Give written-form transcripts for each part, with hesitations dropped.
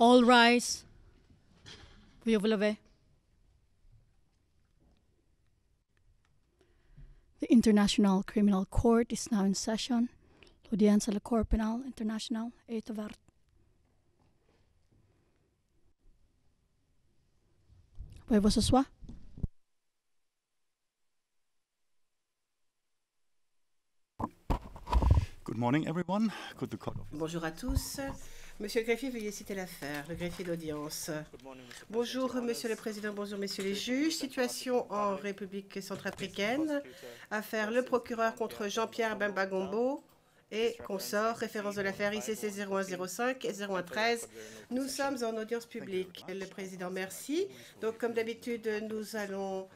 All rise. Veuillez vous lever. The International Criminal Court is now in session. L'audience à la Cour pénale internationale est ouverte. Veuillez vous asseoir. Good morning, everyone. Could the court officer... Bonjour à tous. Monsieur le greffier, veuillez citer l'affaire, le greffier d'audience. Bonjour, Monsieur le Président, bonjour, Messieurs les juges. Situation en République centrafricaine. Affaire le procureur contre Jean-Pierre Bemba Gombo et consort. Référence de l'affaire ICC 0105 et 0113. Nous sommes en audience publique. Le Président, merci. Donc, comme d'habitude, nous allons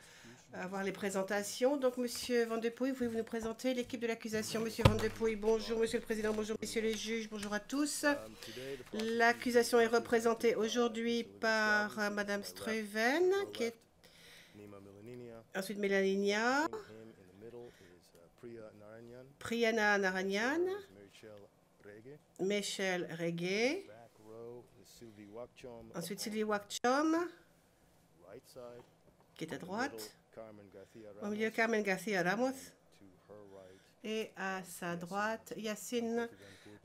avoir les présentations. Donc, Monsieur Van de Puy, pouvez-vous nous présenter l'équipe de l'accusation? Monsieur Van de Puy, bonjour, Monsieur le Président, bonjour, Messieurs les juges, bonjour à tous. L'accusation est représentée aujourd'hui par Madame Struyven, qui est ensuite Mélania, Priyana Narayan, Michel Regué, ensuite Sylvie Wakchom, qui est à droite, au milieu Carmen Garcia Ramos, et à sa droite Yacine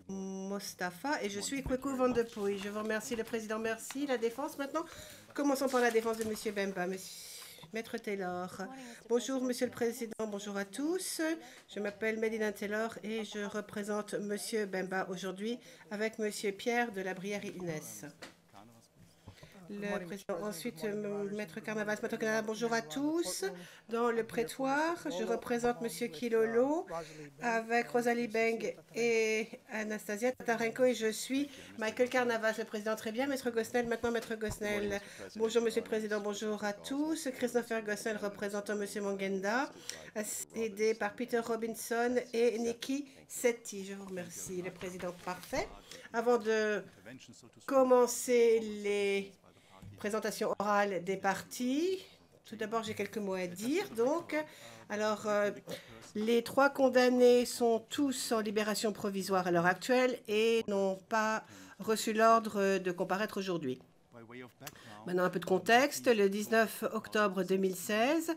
Mostafa, et je suis Kweku Van de Puy. Je vous remercie, le Président, merci. La défense maintenant. Commençons par la défense de Monsieur Bemba. Maître Taylor. Bonjour, Monsieur le Président, bonjour à tous. Je m'appelle Medina Taylor et je représente Monsieur Bemba aujourd'hui avec Monsieur Pierre de la Brière-Inès. Le président. Ensuite, Maître Carnavas, bonjour à tous. Dans le prétoire, je représente Monsieur Kilolo avec Rosalie Beng et Anastasia Tatarenko et je suis Michael Carnavas, le président. Très bien, Maître Gosnell. Maintenant, Maître Gosnell. Bonjour, Monsieur le Président. Bonjour à tous. Christopher Gosnell représentant Monsieur Mangenda, aidé par Peter Robinson et Nikki Setti. Je vous remercie, le président. Parfait. Avant de commencer les présentation orale des parties. Tout d'abord, j'ai quelques mots à dire. Donc, alors, les trois condamnés sont tous en libération provisoire à l'heure actuelle et n'ont pas reçu l'ordre de comparaître aujourd'hui. Maintenant, un peu de contexte. Le 19 octobre 2016,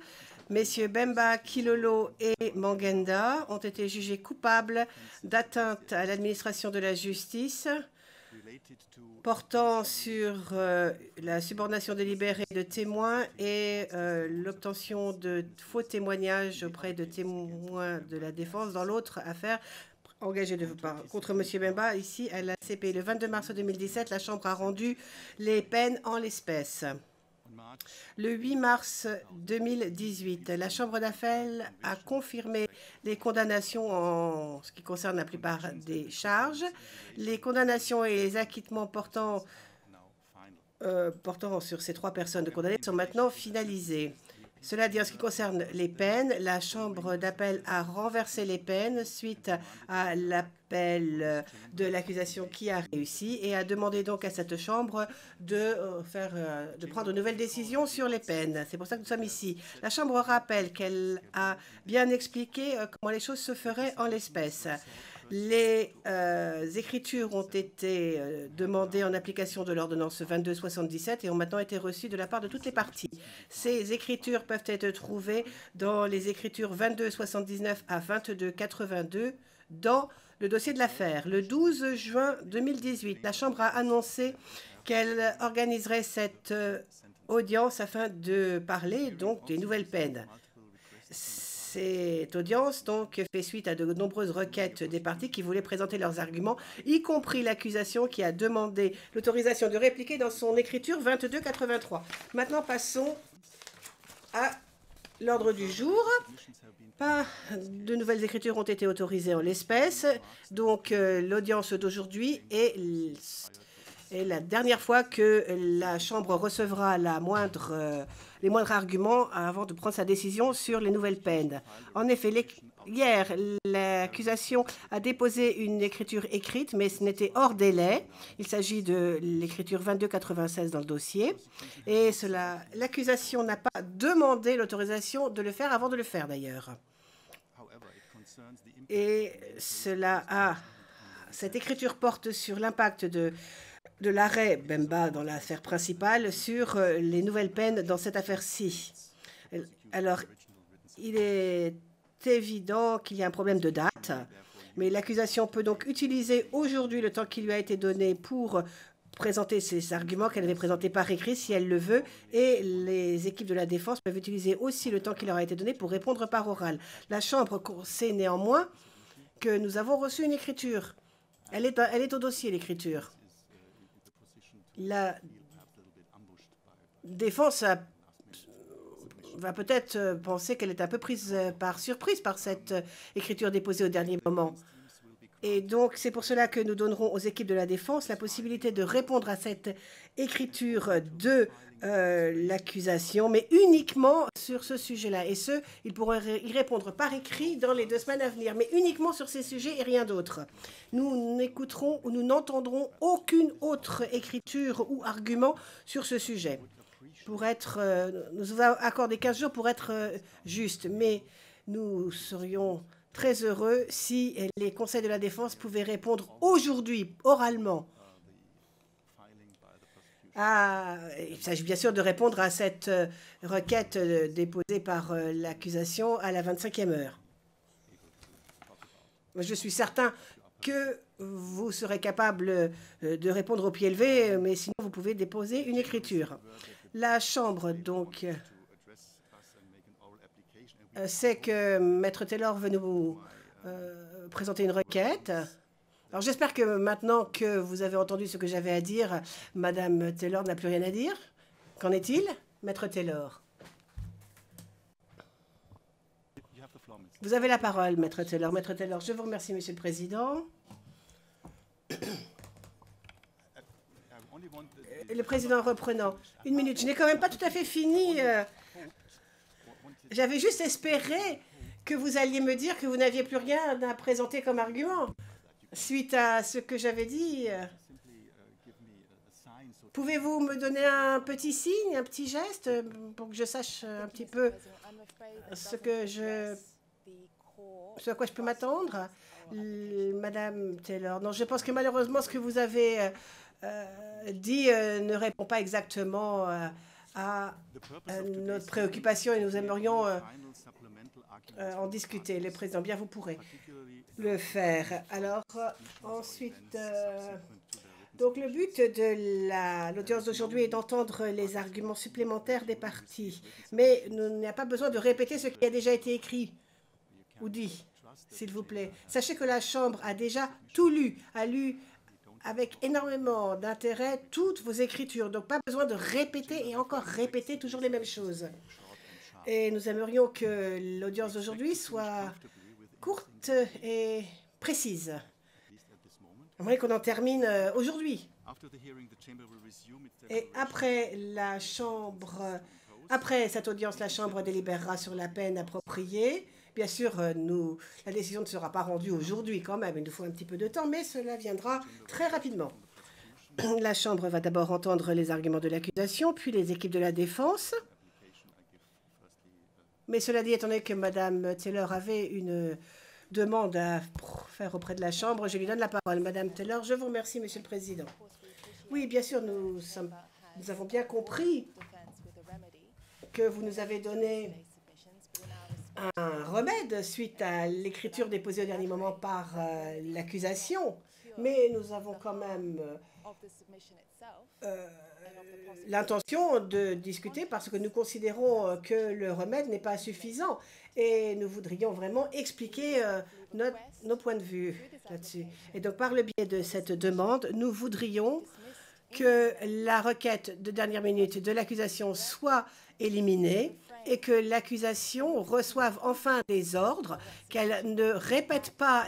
messieurs Bemba, Kilolo et Mangenda ont été jugés coupables d'atteinte à l'administration de la justice portant sur la subordination délibérée de témoins et l'obtention de faux témoignages auprès de témoins de la défense dans l'autre affaire engagée contre M. Bemba ici à la CPI. Le 22 mars 2017, la Chambre a rendu les peines en l'espèce. Le 8 mars 2018, la Chambre d'appel a confirmé les condamnations en ce qui concerne la plupart des charges. Les condamnations et les acquittements portant sur ces trois personnes condamnées sont maintenant finalisés. Cela dit, en ce qui concerne les peines, la Chambre d'appel a renversé les peines suite à l'appel de l'accusation qui a réussi et a demandé donc à cette Chambre de prendre une nouvelle décision sur les peines. C'est pour ça que nous sommes ici. La Chambre rappelle qu'elle a bien expliqué comment les choses se feraient en l'espèce. Les écritures ont été demandées en application de l'ordonnance 2277 et ont maintenant été reçues de la part de toutes les parties. Ces écritures peuvent être trouvées dans les écritures 2279 à 2282 dans le dossier de l'affaire. Le 12 juin 2018, la Chambre a annoncé qu'elle organiserait cette audience afin de parler donc des nouvelles peines. Cette audience donc fait suite à de nombreuses requêtes des parties qui voulaient présenter leurs arguments, y compris l'accusation qui a demandé l'autorisation de répliquer dans son écriture 2283. Maintenant, passons à l'ordre du jour. Pas de nouvelles écritures ont été autorisées en l'espèce, donc l'audience d'aujourd'hui est la dernière fois que la Chambre recevra les moindres arguments avant de prendre sa décision sur les nouvelles peines. En effet, hier, l'accusation a déposé une écriture écrite, mais ce n'était hors délai. Il s'agit de l'écriture 2296 dans le dossier. Et l'accusation n'a pas demandé l'autorisation de le faire avant de le faire, d'ailleurs. Et cette écriture porte sur l'impact de de l'arrêt Bemba dans l'affaire principale sur les nouvelles peines dans cette affaire-ci. Alors, il est évident qu'il y a un problème de date, mais l'accusation peut donc utiliser aujourd'hui le temps qui lui a été donné pour présenter ses arguments qu'elle avait présentés par écrit si elle le veut, et les équipes de la défense peuvent utiliser aussi le temps qui leur a été donné pour répondre par oral. La Chambre sait néanmoins que nous avons reçu une écriture. Elle est au dossier, l'écriture. La défense va peut-être penser qu'elle est un peu prise par surprise par cette écriture déposée au dernier moment. Et donc, c'est pour cela que nous donnerons aux équipes de la défense la possibilité de répondre à cette écriture de l'accusation, mais uniquement sur ce sujet-là. Et ils pourront y répondre par écrit dans les 2 semaines à venir, mais uniquement sur ces sujets et rien d'autre. Nous n'écouterons ou nous n'entendrons aucune autre écriture ou argument sur ce sujet. Nous avons accordé 15 jours pour être justes, mais nous serions très heureux si les conseils de la défense pouvaient répondre aujourd'hui, oralement. Il s'agit bien sûr de répondre à cette requête déposée par l'accusation à la 25e heure. Je suis certain que vous serez capable de répondre au pied levé, mais sinon vous pouvez déposer une écriture. La Chambre, donc, sait que Maître Taylor veut nous présenter une requête. Alors, j'espère que maintenant que vous avez entendu ce que j'avais à dire, Madame Taylor n'a plus rien à dire. Qu'en est-il, Maître Taylor? Vous avez la parole, Maître Taylor. Maître Taylor, je vous remercie, Monsieur le Président. Le Président reprenant. Une minute. Je n'ai quand même pas tout à fait fini. J'avais juste espéré que vous alliez me dire que vous n'aviez plus rien à présenter comme argument. Suite à ce que j'avais dit, pouvez-vous me donner un petit signe, un petit geste, pour que je sache un petit peu ce à quoi je peux m'attendre? Madame Taylor, non, je pense que malheureusement, ce que vous avez dit ne répond pas exactement à notre préoccupation et nous aimerions en discuter. Le Président, bien, vous pourrez le faire. Alors, ensuite, donc le but de l'audience d'aujourd'hui est d'entendre les arguments supplémentaires des parties. Mais il n'y a pas besoin de répéter ce qui a déjà été écrit ou dit, s'il vous plaît. Sachez que la Chambre a déjà tout lu, a lu avec énormément d'intérêt toutes vos écritures. Donc, pas besoin de répéter et encore répéter toujours les mêmes choses. Et nous aimerions que l'audience d'aujourd'hui soit courte et précise. J'aimerais qu'on en termine aujourd'hui. Et après cette audience, la Chambre délibérera sur la peine appropriée. Bien sûr, la décision ne sera pas rendue aujourd'hui quand même. Il nous faut un petit peu de temps, mais cela viendra très rapidement. La Chambre va d'abord entendre les arguments de l'accusation, puis les équipes de la défense. Mais cela dit, étant donné que Mme Taylor avait une demande à faire auprès de la Chambre, je lui donne la parole. Mme Taylor, je vous remercie, Monsieur le Président. Oui, bien sûr, nous avons bien compris que vous nous avez donné un remède suite à l'écriture déposée au dernier moment par l'accusation. Mais nous avons quand même l'intention de discuter parce que nous considérons que le remède n'est pas suffisant et nous voudrions vraiment expliquer nos points de vue là-dessus. Et donc, par le biais de cette demande, nous voudrions que la requête de dernière minute de l'accusation soit éliminée et que l'accusation reçoive enfin des ordres, qu'elle ne répète pas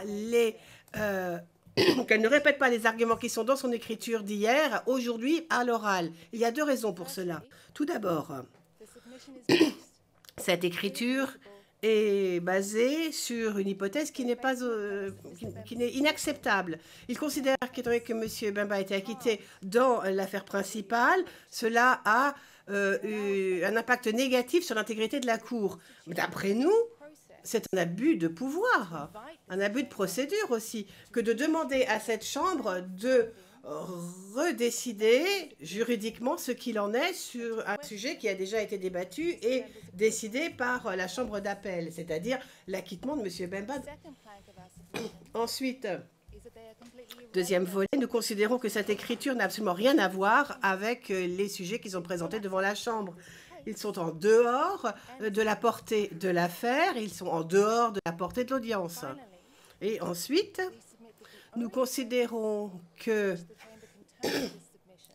qu'elle ne répète pas les arguments qui sont dans son écriture d'hier, aujourd'hui, à l'oral. Il y a 2 raisons pour cela. Tout d'abord, cette écriture est basée sur une hypothèse qui n'est inacceptable. Il considère qu'étant donné que M. Bemba a été acquitté dans l'affaire principale, cela a un impact négatif sur l'intégrité de la Cour. D'après nous, c'est un abus de pouvoir, un abus de procédure aussi, que de demander à cette Chambre de redécider juridiquement ce qu'il en est sur un sujet qui a déjà été débattu et décidé par la Chambre d'appel, c'est-à-dire l'acquittement de M. Bemba. Ensuite, deuxième volet, nous considérons que cette écriture n'a absolument rien à voir avec les sujets qui sont présentés devant la Chambre. Ils sont en dehors de la portée de l'affaire, ils sont en dehors de la portée de l'audience. Et ensuite, nous considérons que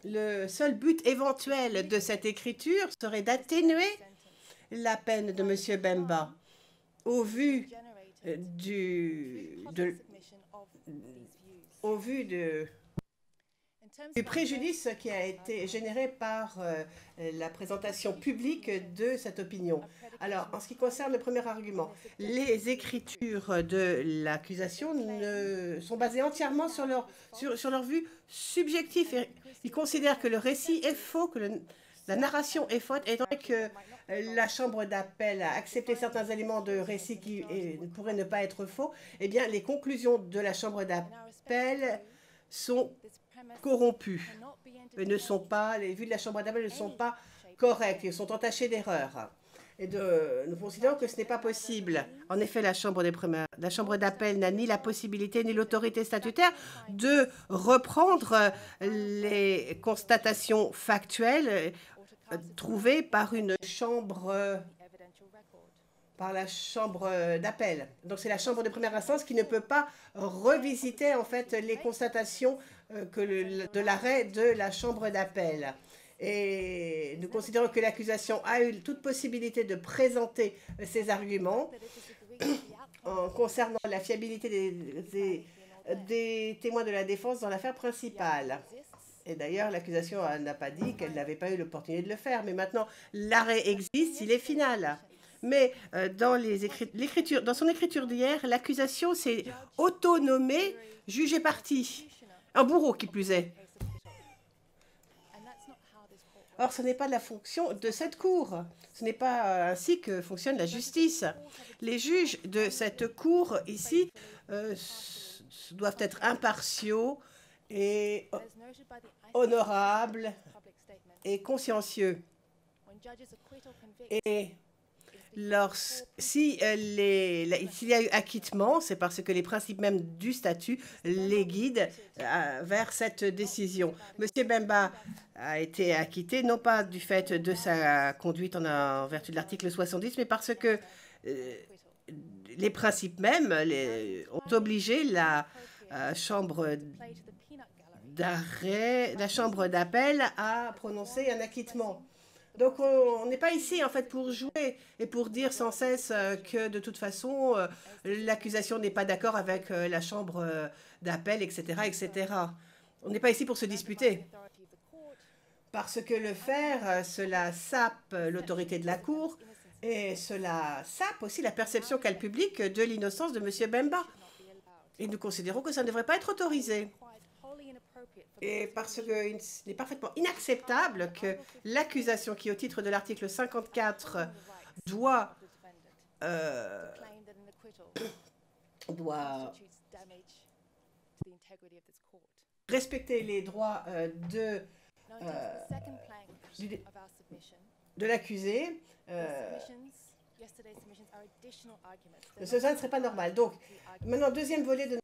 le seul but éventuel de cette écriture serait d'atténuer la peine de M. Bemba au vu du préjudice qui a été généré par la présentation publique de cette opinion. Alors, en ce qui concerne le premier argument, les écritures de l'accusation sont basées entièrement sur leur vue subjective. Ils considèrent que le récit est faux, que la narration est fausse, étant donné que la Chambre d'appel a accepté certains éléments de récit qui pourraient ne pas être faux. Eh bien, les conclusions de la Chambre d'appel sont corrompues. Les vues de la Chambre d'appel ne sont pas correctes, ils sont entachées d'erreurs. Et nous considérons que ce n'est pas possible. En effet, la Chambre d'appel n'a ni la possibilité ni l'autorité statutaire de reprendre les constatations factuelles trouvées par la Chambre d'appel. Donc, c'est la Chambre de première instance qui ne peut pas revisiter en fait les constatations de l'arrêt de la Chambre d'appel. Et nous considérons que l'accusation a eu toute possibilité de présenter ses arguments en concernant la fiabilité des témoins de la défense dans l'affaire principale. Et d'ailleurs, l'accusation n'a pas dit qu'elle n'avait pas eu l'opportunité de le faire. Mais maintenant, l'arrêt existe, il est final. Mais dans son écriture d'hier, l'accusation s'est autonomée juge et partie. Un bourreau qui plus est. Or, ce n'est pas la fonction de cette Cour. Ce n'est pas ainsi que fonctionne la justice. Les juges de cette Cour, ici, doivent être impartiaux et honorables et consciencieux. Et s'il y a eu acquittement, c'est parce que les principes même du statut les guident vers cette décision. M. Bemba a été acquitté, non pas du fait de sa conduite en vertu de l'article 70, mais parce que les principes même ont obligé la Chambre d'appel à prononcer un acquittement. Donc, on n'est pas ici, en fait, pour jouer et pour dire sans cesse que, de toute façon, l'accusation n'est pas d'accord avec la Chambre d'appel, etc., etc. On n'est pas ici pour se disputer. Parce que le faire, cela sape l'autorité de la Cour et cela sape aussi la perception qu'a le public de l'innocence de M. Bemba. Et nous considérons que ça ne devrait pas être autorisé. Et parce qu'il est parfaitement inacceptable que l'accusation qui, au titre de l'article 54, doit respecter les droits de l'accusé, cela ne serait pas normal. Donc, maintenant, deuxième volet de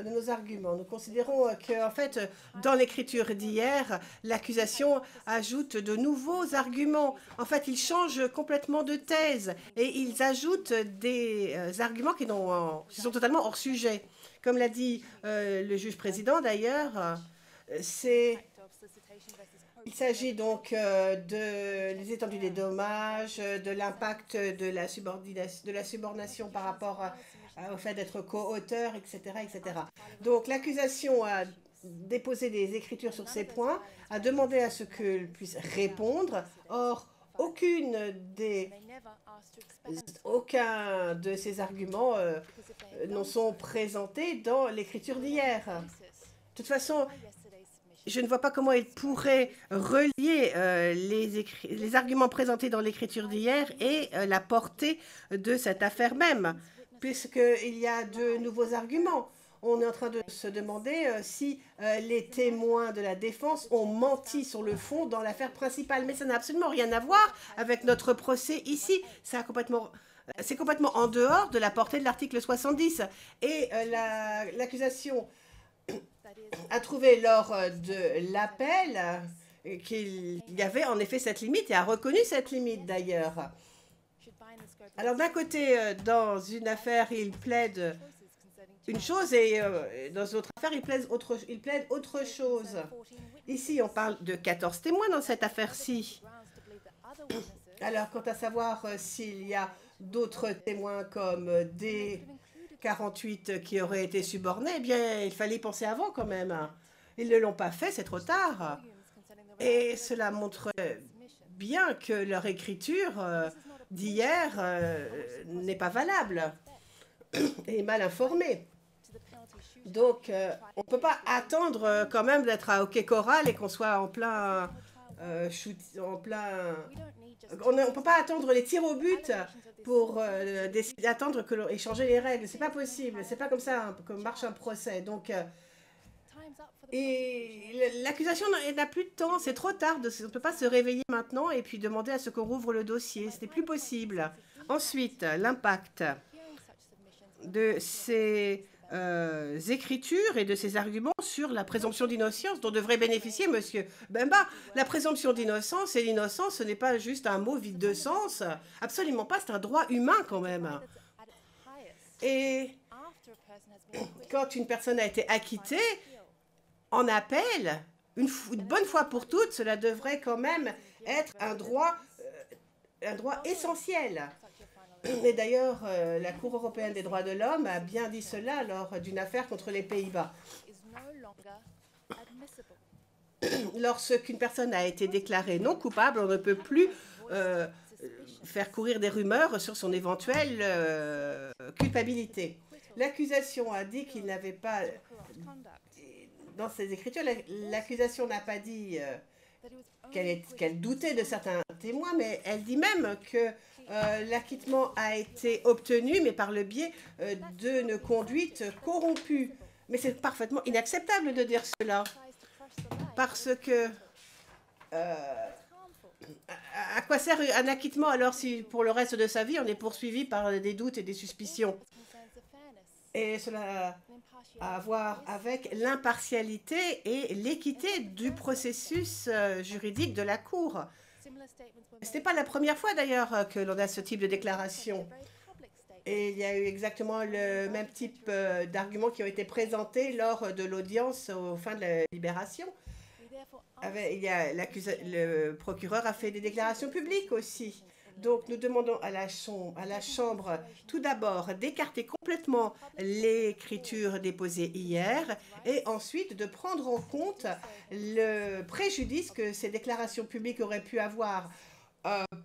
nos arguments. Nous considérons qu'en fait, dans l'écriture d'hier, l'accusation ajoute de nouveaux arguments. En fait, ils changent complètement de thèse et ils ajoutent des arguments qui sont totalement hors sujet. Comme l'a dit le juge président, d'ailleurs, il s'agit donc des étendues des dommages, de l'impact de la subordination par rapport au fait d'être co-auteur, etc., etc. Donc, l'accusation a déposé des écritures sur ces points, a demandé à ce qu'elle puisse répondre. Or, aucun de ces arguments n'en sont présentés dans l'écriture d'hier. De toute façon, je ne vois pas comment il pourrait relier les arguments présentés dans l'écriture d'hier et la portée de cette affaire même, puisqu'il y a de nouveaux arguments. on est en train de se demander si les témoins de la défense ont menti sur le fond dans l'affaire principale. Mais ça n'a absolument rien à voir avec notre procès ici. C'est complètement en dehors de la portée de l'article 70. Et l'accusation a trouvé lors de l'appel qu'il y avait en effet cette limite et a reconnu cette limite d'ailleurs. Alors d'un côté, dans une affaire, il plaide une chose et dans une autre affaire, il plaide autre chose. Ici, on parle de 14 témoins dans cette affaire-ci. Alors, quant à savoir s'il y a d'autres témoins comme D48 qui auraient été subornés, eh bien, il fallait y penser avant quand même. Ils ne l'ont pas fait, c'est trop tard. Et cela montre bien que leur écriture d'hier n'est pas valable et mal informée. Donc, on ne peut pas attendre quand même d'être à hockey choral et qu'on soit en plein on ne peut pas attendre les tirs au but pour attendre et changer les règles. C'est pas possible. C'est pas comme ça que marche un procès. Donc, et l'accusation n'a plus de temps. C'est trop tard. On ne peut pas se réveiller maintenant et puis demander à ce qu'on rouvre le dossier. Ce n'est plus possible. Ensuite, l'impact de ces écritures et de ces arguments sur la présomption d'innocence dont devrait bénéficier M. Bemba. La présomption d'innocence et l'innocence, ce n'est pas juste un mot vide de sens. Absolument pas, c'est un droit humain quand même. Et quand une personne a été acquittée en appel, une bonne fois pour toutes, cela devrait quand même être un droit essentiel. Et d'ailleurs, la Cour européenne des droits de l'homme a bien dit cela lors d'une affaire contre les Pays-Bas. Lorsqu'une personne a été déclarée non coupable, on ne peut plus faire courir des rumeurs sur son éventuelle culpabilité. L'accusation a dit qu'il n'avait pas... Dans ses écritures, l'accusation n'a pas dit qu'elle doutait de certains témoins, mais elle dit même que l'acquittement a été obtenu, mais par le biais d'une conduite corrompue. Mais c'est parfaitement inacceptable de dire cela. Parce que... à quoi sert un acquittement alors si pour le reste de sa vie, on est poursuivi par des doutes et des suspicions? Et cela a à voir avec l'impartialité et l'équité du processus juridique de la Cour. Ce n'est pas la première fois d'ailleurs que l'on a ce type de déclaration. Et il y a eu exactement le même type d'arguments qui ont été présentés lors de l'audience au fin de la libération. Le procureur a fait des déclarations publiques aussi. Donc, nous demandons à la Chambre, tout d'abord, d'écarter complètement l'écriture déposée hier et ensuite de prendre en compte le préjudice que ces déclarations publiques auraient pu avoir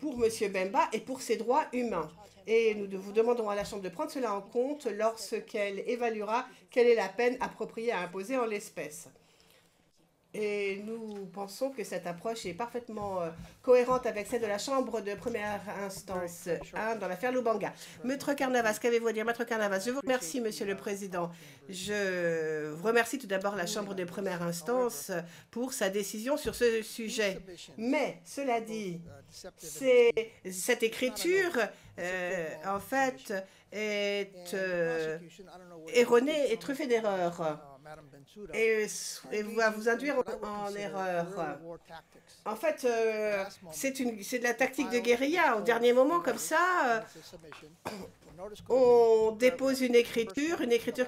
pour M. Bemba et pour ses droits humains. Et nous vous demandons à la Chambre de prendre cela en compte lorsqu'elle évaluera quelle est la peine appropriée à imposer en l'espèce. Et nous pensons que cette approche est parfaitement cohérente avec celle de la Chambre de première instance 1 dans l'affaire Lubanga. Maître Carnavas, qu'avez-vous à dire? Maître Carnavas, je vous remercie, Monsieur le Président. Je remercie tout d'abord la Chambre de première instance pour sa décision sur ce sujet. Mais, cela dit, cette écriture, en fait, est erronée et truffée d'erreurs. Et va vous induire en erreur. En fait, c'est de la tactique de guérilla. Au dernier moment, comme ça, on dépose une écriture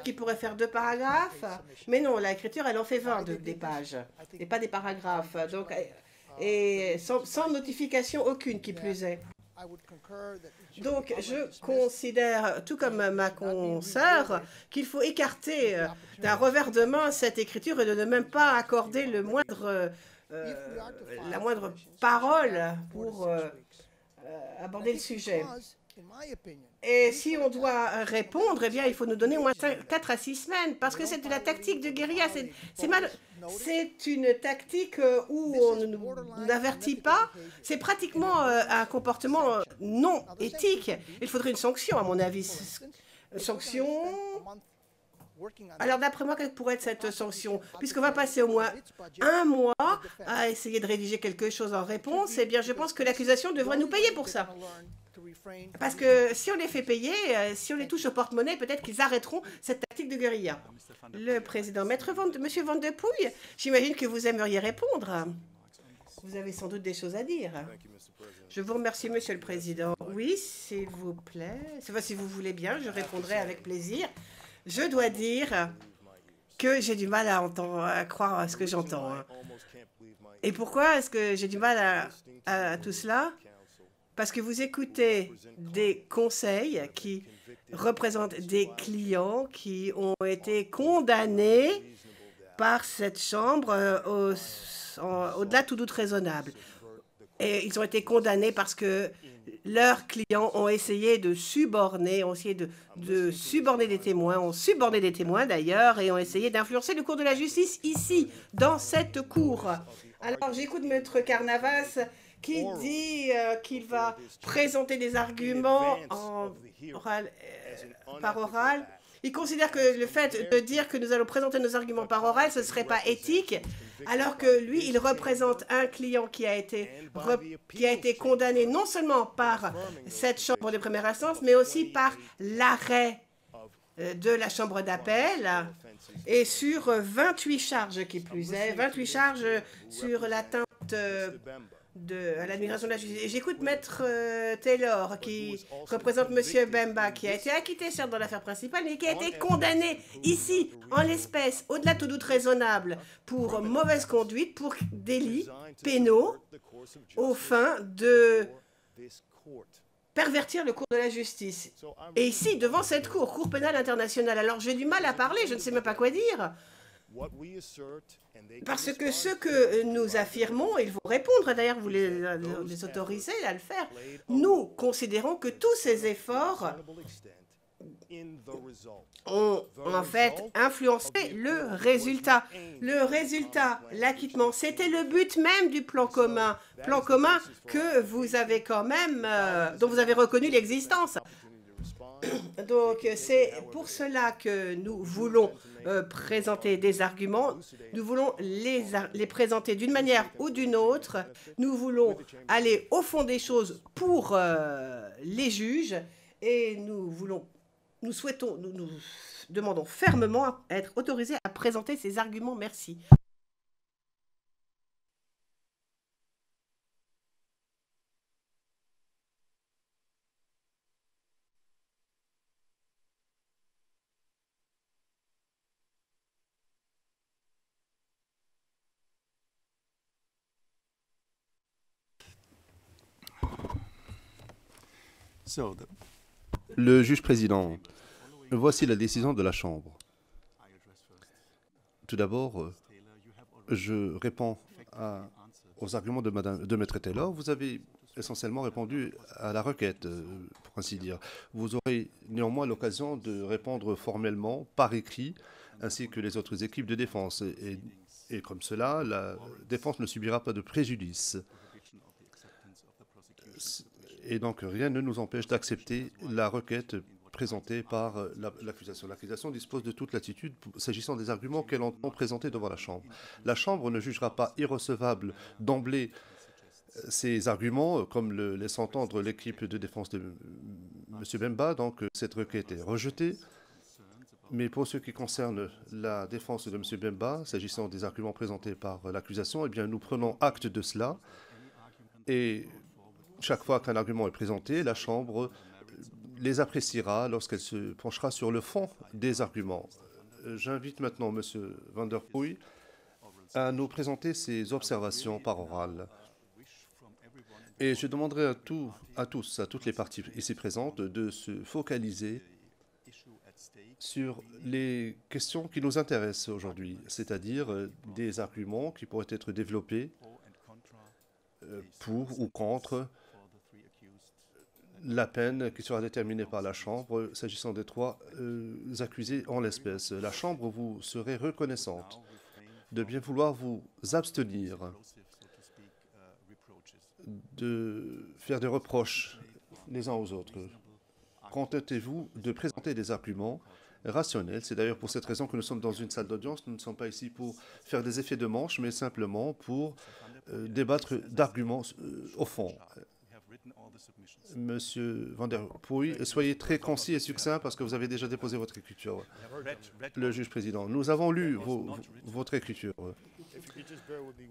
qui pourrait faire 2 paragraphes. Mais non, l'écriture, elle en fait 20 des pages, et pas des paragraphes. Donc, et sans notification aucune, qui plus est. Donc, je considère, tout comme ma consoeur, qu'il faut écarter d'un revers de main cette écriture et de ne même pas accorder la moindre parole pour aborder le sujet. Et si on doit répondre, eh bien, il faut nous donner au moins 4 à 6 semaines, parce que c'est de la tactique de guérilla. C'est une tactique où on ne n'avertit pas. C'est pratiquement un comportement non éthique. Il faudrait une sanction, à mon avis. Sanction Alors, d'après moi, quelle pourrait être cette sanction? Puisqu'on va passer au moins un mois à essayer de rédiger quelque chose en réponse, eh bien, je pense que l'accusation devrait nous payer pour ça. Parce que si on les fait payer, si on les touche au porte-monnaie, peut-être qu'ils arrêteront cette tactique de guérilla. Le président, Monsieur Van de Pouille, j'imagine que vous aimeriez répondre. Vous avez sans doute des choses à dire. Je vous remercie, Monsieur le Président. Oui, s'il vous plaît. Si vous voulez bien, je répondrai avec plaisir. Je dois dire que j'ai du mal à croire à ce que j'entends. Et pourquoi est-ce que j'ai du mal à tout cela? Parce que vous écoutez des conseils qui représentent des clients qui ont été condamnés par cette chambre au-delà de tout doute raisonnable. Et ils ont été condamnés parce que leurs clients ont essayé de suborner, de suborner des témoins, ont suborné des témoins d'ailleurs, et ont essayé d'influencer le cours de la justice ici, dans cette cour. Alors j'écoute Maître Carnavas qui dit qu'il va présenter des arguments par oral. Il considère que le fait de dire que nous allons présenter nos arguments par oral, ce ne serait pas éthique, alors que lui, il représente un client qui a été condamné non seulement par cette chambre de première instance, mais aussi par l'arrêt de la chambre d'appel, et sur 28 charges qui plus est, 28 charges sur l'atteinte à l'admiration de la justice. J'écoute Maître Taylor, qui représente Monsieur Bemba, qui a été acquitté, certes, dans l'affaire principale, mais qui a été condamné ici, en l'espèce, au-delà de tout doute raisonnable, pour mauvaise conduite, pour délits pénaux, aux fins de pervertir le cours de la justice. Et ici, devant cette cour pénale internationale, alors j'ai du mal à parler, je ne sais même pas quoi dire. Parce que ce que nous affirmons, ils vont répondre, d'ailleurs vous les autorisez à le faire, nous considérons que tous ces efforts ont en fait influencé le résultat. Le résultat, l'acquittement, c'était le but même du plan commun que vous avez quand même, dont vous avez reconnu l'existence. Donc, c'est pour cela que nous voulons présenter des arguments. Nous voulons les présenter d'une manière ou d'une autre. Nous voulons aller au fond des choses pour les juges. Et nous demandons fermement à être autorisés à présenter ces arguments. Merci. Le juge président, voici la décision de la Chambre. Tout d'abord, je réponds aux arguments de Maître Taylor. Vous avez essentiellement répondu à la requête, pour ainsi dire. Vous aurez néanmoins l'occasion de répondre formellement, par écrit, ainsi que les autres équipes de défense. Et comme cela, la défense ne subira pas de préjudice. Et donc, rien ne nous empêche d'accepter la requête présentée par l'accusation. L'accusation dispose de toute latitude s'agissant des arguments qu'elle entend présenter devant la Chambre. La Chambre ne jugera pas irrecevable d'emblée ces arguments, comme le laisse entendre l'équipe de défense de M. Bemba. Donc, cette requête est rejetée. Mais pour ce qui concerne la défense de M. Bemba, s'agissant des arguments présentés par l'accusation, eh bien, nous prenons acte de cela. Et chaque fois qu'un argument est présenté, la Chambre les appréciera lorsqu'elle se penchera sur le fond des arguments. J'invite maintenant M. Van der Pouille à nous présenter ses observations par oral. Et je demanderai à toutes les parties ici présentes, de se focaliser sur les questions qui nous intéressent aujourd'hui, c'est-à-dire des arguments qui pourraient être développés pour ou contre la peine qui sera déterminée par la Chambre s'agissant des trois accusés en l'espèce. La Chambre vous serait reconnaissante de bien vouloir vous abstenir de faire des reproches les uns aux autres. Contentez-vous de présenter des arguments rationnelle. C'est d'ailleurs pour cette raison que nous sommes dans une salle d'audience. Nous ne sommes pas ici pour faire des effets de manche, mais simplement pour débattre d'arguments au fond. Monsieur Van der Poel, soyez très concis et succinct parce que vous avez déjà déposé votre écriture. Le juge président, nous avons lu votre écriture.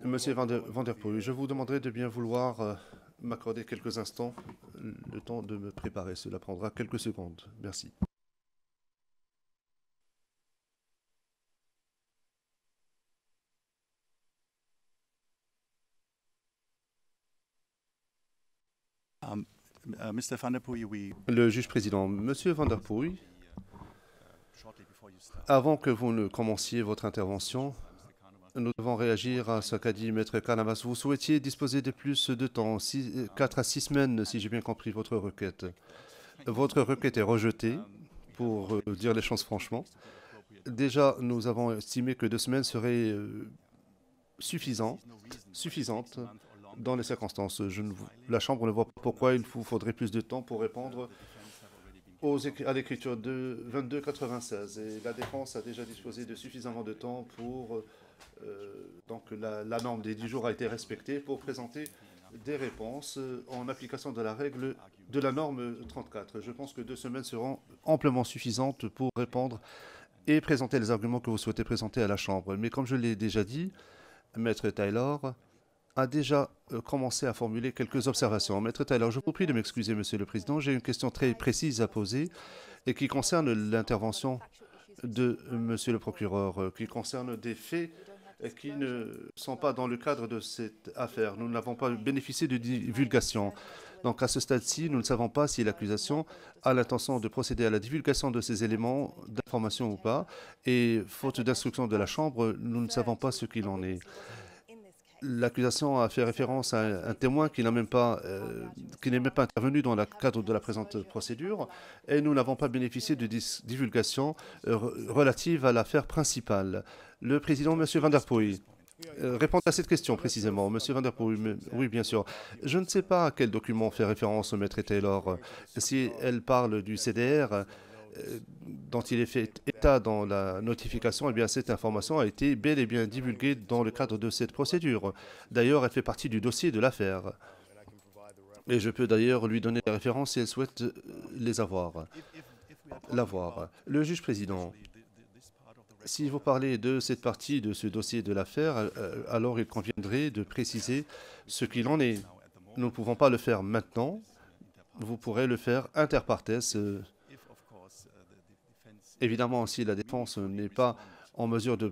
Monsieur Van der Poel, je vous demanderai de bien vouloir m'accorder quelques instants, le temps de me préparer. Cela prendra quelques secondes. Merci. Mr. Van der Poel, Le juge président, Monsieur Van der Poel, avant que vous ne commenciez votre intervention, nous devons réagir à ce qu'a dit Maître Canamas. Vous souhaitiez disposer de plus de temps, 4 à 6 semaines, si j'ai bien compris votre requête. Votre requête est rejetée, pour dire les choses franchement. Déjà, nous avons estimé que 2 semaines seraient suffisantes dans les circonstances. La Chambre ne voit pas pourquoi il vous faudrait plus de temps pour répondre à l'écriture de 2296. Et la défense a déjà disposé de suffisamment de temps pour... donc la norme des 10 jours a été respectée pour présenter des réponses en application de la règle de la norme 34. Je pense que 2 semaines seront amplement suffisantes pour répondre et présenter les arguments que vous souhaitez présenter à la Chambre. Mais comme je l'ai déjà dit, Maître Taylor a déjà commencé à formuler quelques observations. Maître Taylor, je vous prie de m'excuser, Monsieur le Président. J'ai une question très précise à poser et qui concerne l'intervention de Monsieur le procureur, qui concerne des faits qui ne sont pas dans le cadre de cette affaire. Nous n'avons pas bénéficié de divulgation. Donc à ce stade-ci, nous ne savons pas si l'accusation a l'intention de procéder à la divulgation de ces éléments d'information ou pas. Et faute d'instruction de la Chambre, nous ne savons pas ce qu'il en est. L'accusation a fait référence à un témoin qui n'est même pas intervenu dans le cadre de la présente procédure et nous n'avons pas bénéficié de divulgation relative à l'affaire principale. Le président, M. Van der Poel, répondez à cette question précisément. M. Van der Poel, oui, bien sûr. Je ne sais pas à quel document fait référence Maître Taylor. Si elle parle du CDR, dont il est fait état dans la notification, eh bien cette information a été bel et bien divulguée dans le cadre de cette procédure. D'ailleurs, elle fait partie du dossier de l'affaire. Et je peux d'ailleurs lui donner les références si elle souhaite l'avoir. Le juge président, si vous parlez de cette partie de ce dossier de l'affaire, alors il conviendrait de préciser ce qu'il en est. Nous ne pouvons pas le faire maintenant. Vous pourrez le faire inter partes. Évidemment, si la défense n'est pas en mesure de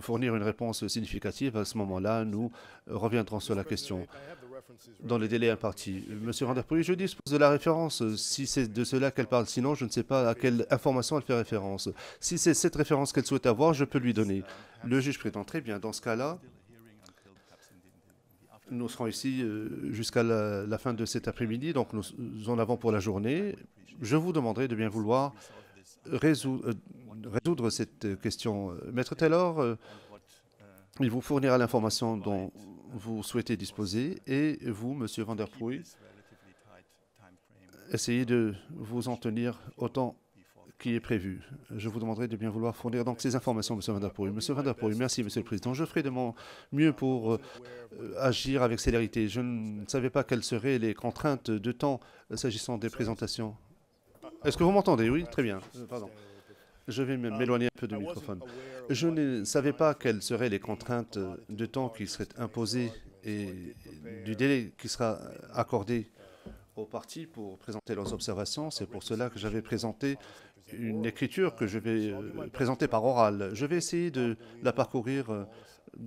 fournir une réponse significative, à ce moment-là, nous reviendrons sur la question dans les délais impartis. Monsieur Van der Poel, je dispose de la référence, si c'est de cela qu'elle parle. Sinon, je ne sais pas à quelle information elle fait référence. Si c'est cette référence qu'elle souhaite avoir, je peux lui donner. Le juge président, très bien. Dans ce cas-là, nous serons ici jusqu'à la fin de cet après-midi, donc nous en avons pour la journée. Je vous demanderai de bien vouloir résoudre cette question. Maître Taylor, il vous fournira l'information dont vous souhaitez disposer et vous, Monsieur Van der Poel, essayez de vous en tenir au temps qui est prévu. Je vous demanderai de bien vouloir fournir donc ces informations, Monsieur Van der Poel. Monsieur Van der Poel, merci, Monsieur le Président. Je ferai de mon mieux pour agir avec célérité. Je ne savais pas quelles seraient les contraintes de temps s'agissant des présentations. Est-ce que vous m'entendez? Oui, très bien. Pardon. Je vais m'éloigner un peu du microphone. Je ne savais pas quelles seraient les contraintes de temps qui seraient imposées et du délai qui sera accordé aux parties pour présenter leurs observations. C'est pour cela que j'avais présenté une écriture que je vais présenter par oral. Je vais essayer de la parcourir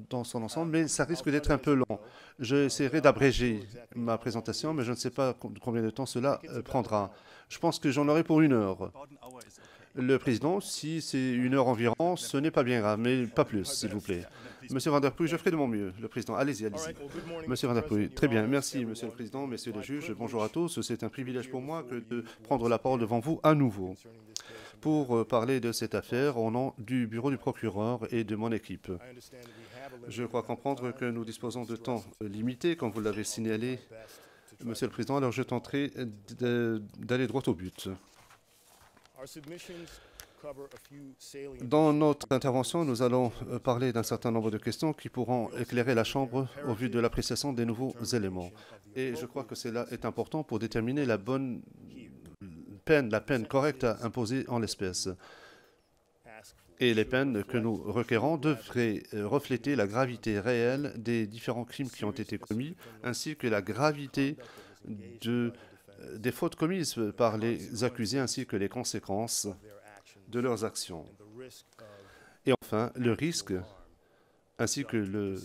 dans son ensemble, mais ça risque d'être un peu long. J'essaierai d'abréger ma présentation, mais je ne sais pas combien de temps cela prendra. Je pense que j'en aurai pour 1 heure. Le président, si c'est 1 heure environ, ce n'est pas bien grave, mais pas plus, s'il vous plaît. Monsieur Van der Poel, je ferai de mon mieux. Le président, allez-y, allez-y. Monsieur Van der Poel, très bien, merci, Monsieur le Président, Messieurs les juges, bonjour à tous. C'est un privilège pour moi que de prendre la parole devant vous à nouveau pour parler de cette affaire au nom du bureau du procureur et de mon équipe. Je crois comprendre que nous disposons de temps limité, comme vous l'avez signalé, Monsieur le Président, alors je tenterai d'aller droit au but. Dans notre intervention, nous allons parler d'un certain nombre de questions qui pourront éclairer la Chambre au vu de l'appréciation des nouveaux éléments. Et je crois que cela est important pour déterminer la bonne peine, la peine correcte à imposer en l'espèce. Et les peines que nous requérons devraient refléter la gravité réelle des différents crimes qui ont été commis, ainsi que la gravité des fautes commises par les accusés, ainsi que les conséquences de leurs actions. Et enfin, le risque, ainsi que le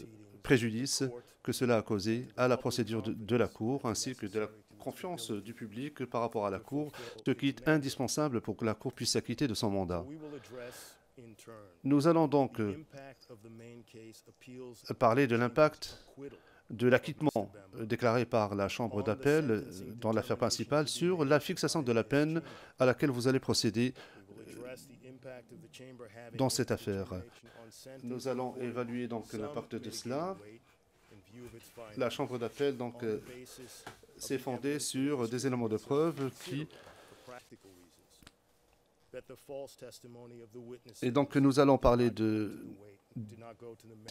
préjudice que cela a causé à la procédure de la Cour, ainsi que de la confiance du public par rapport à la Cour, ce qui est indispensable pour que la Cour puisse s'acquitter de son mandat. Nous allons donc parler de l'impact de l'acquittement déclaré par la Chambre d'appel dans l'affaire principale sur la fixation de la peine à laquelle vous allez procéder dans cette affaire. Nous allons évaluer donc l'impact de cela. La Chambre d'appel donc s'est fondée sur des éléments de preuve qui... Et donc nous allons parler des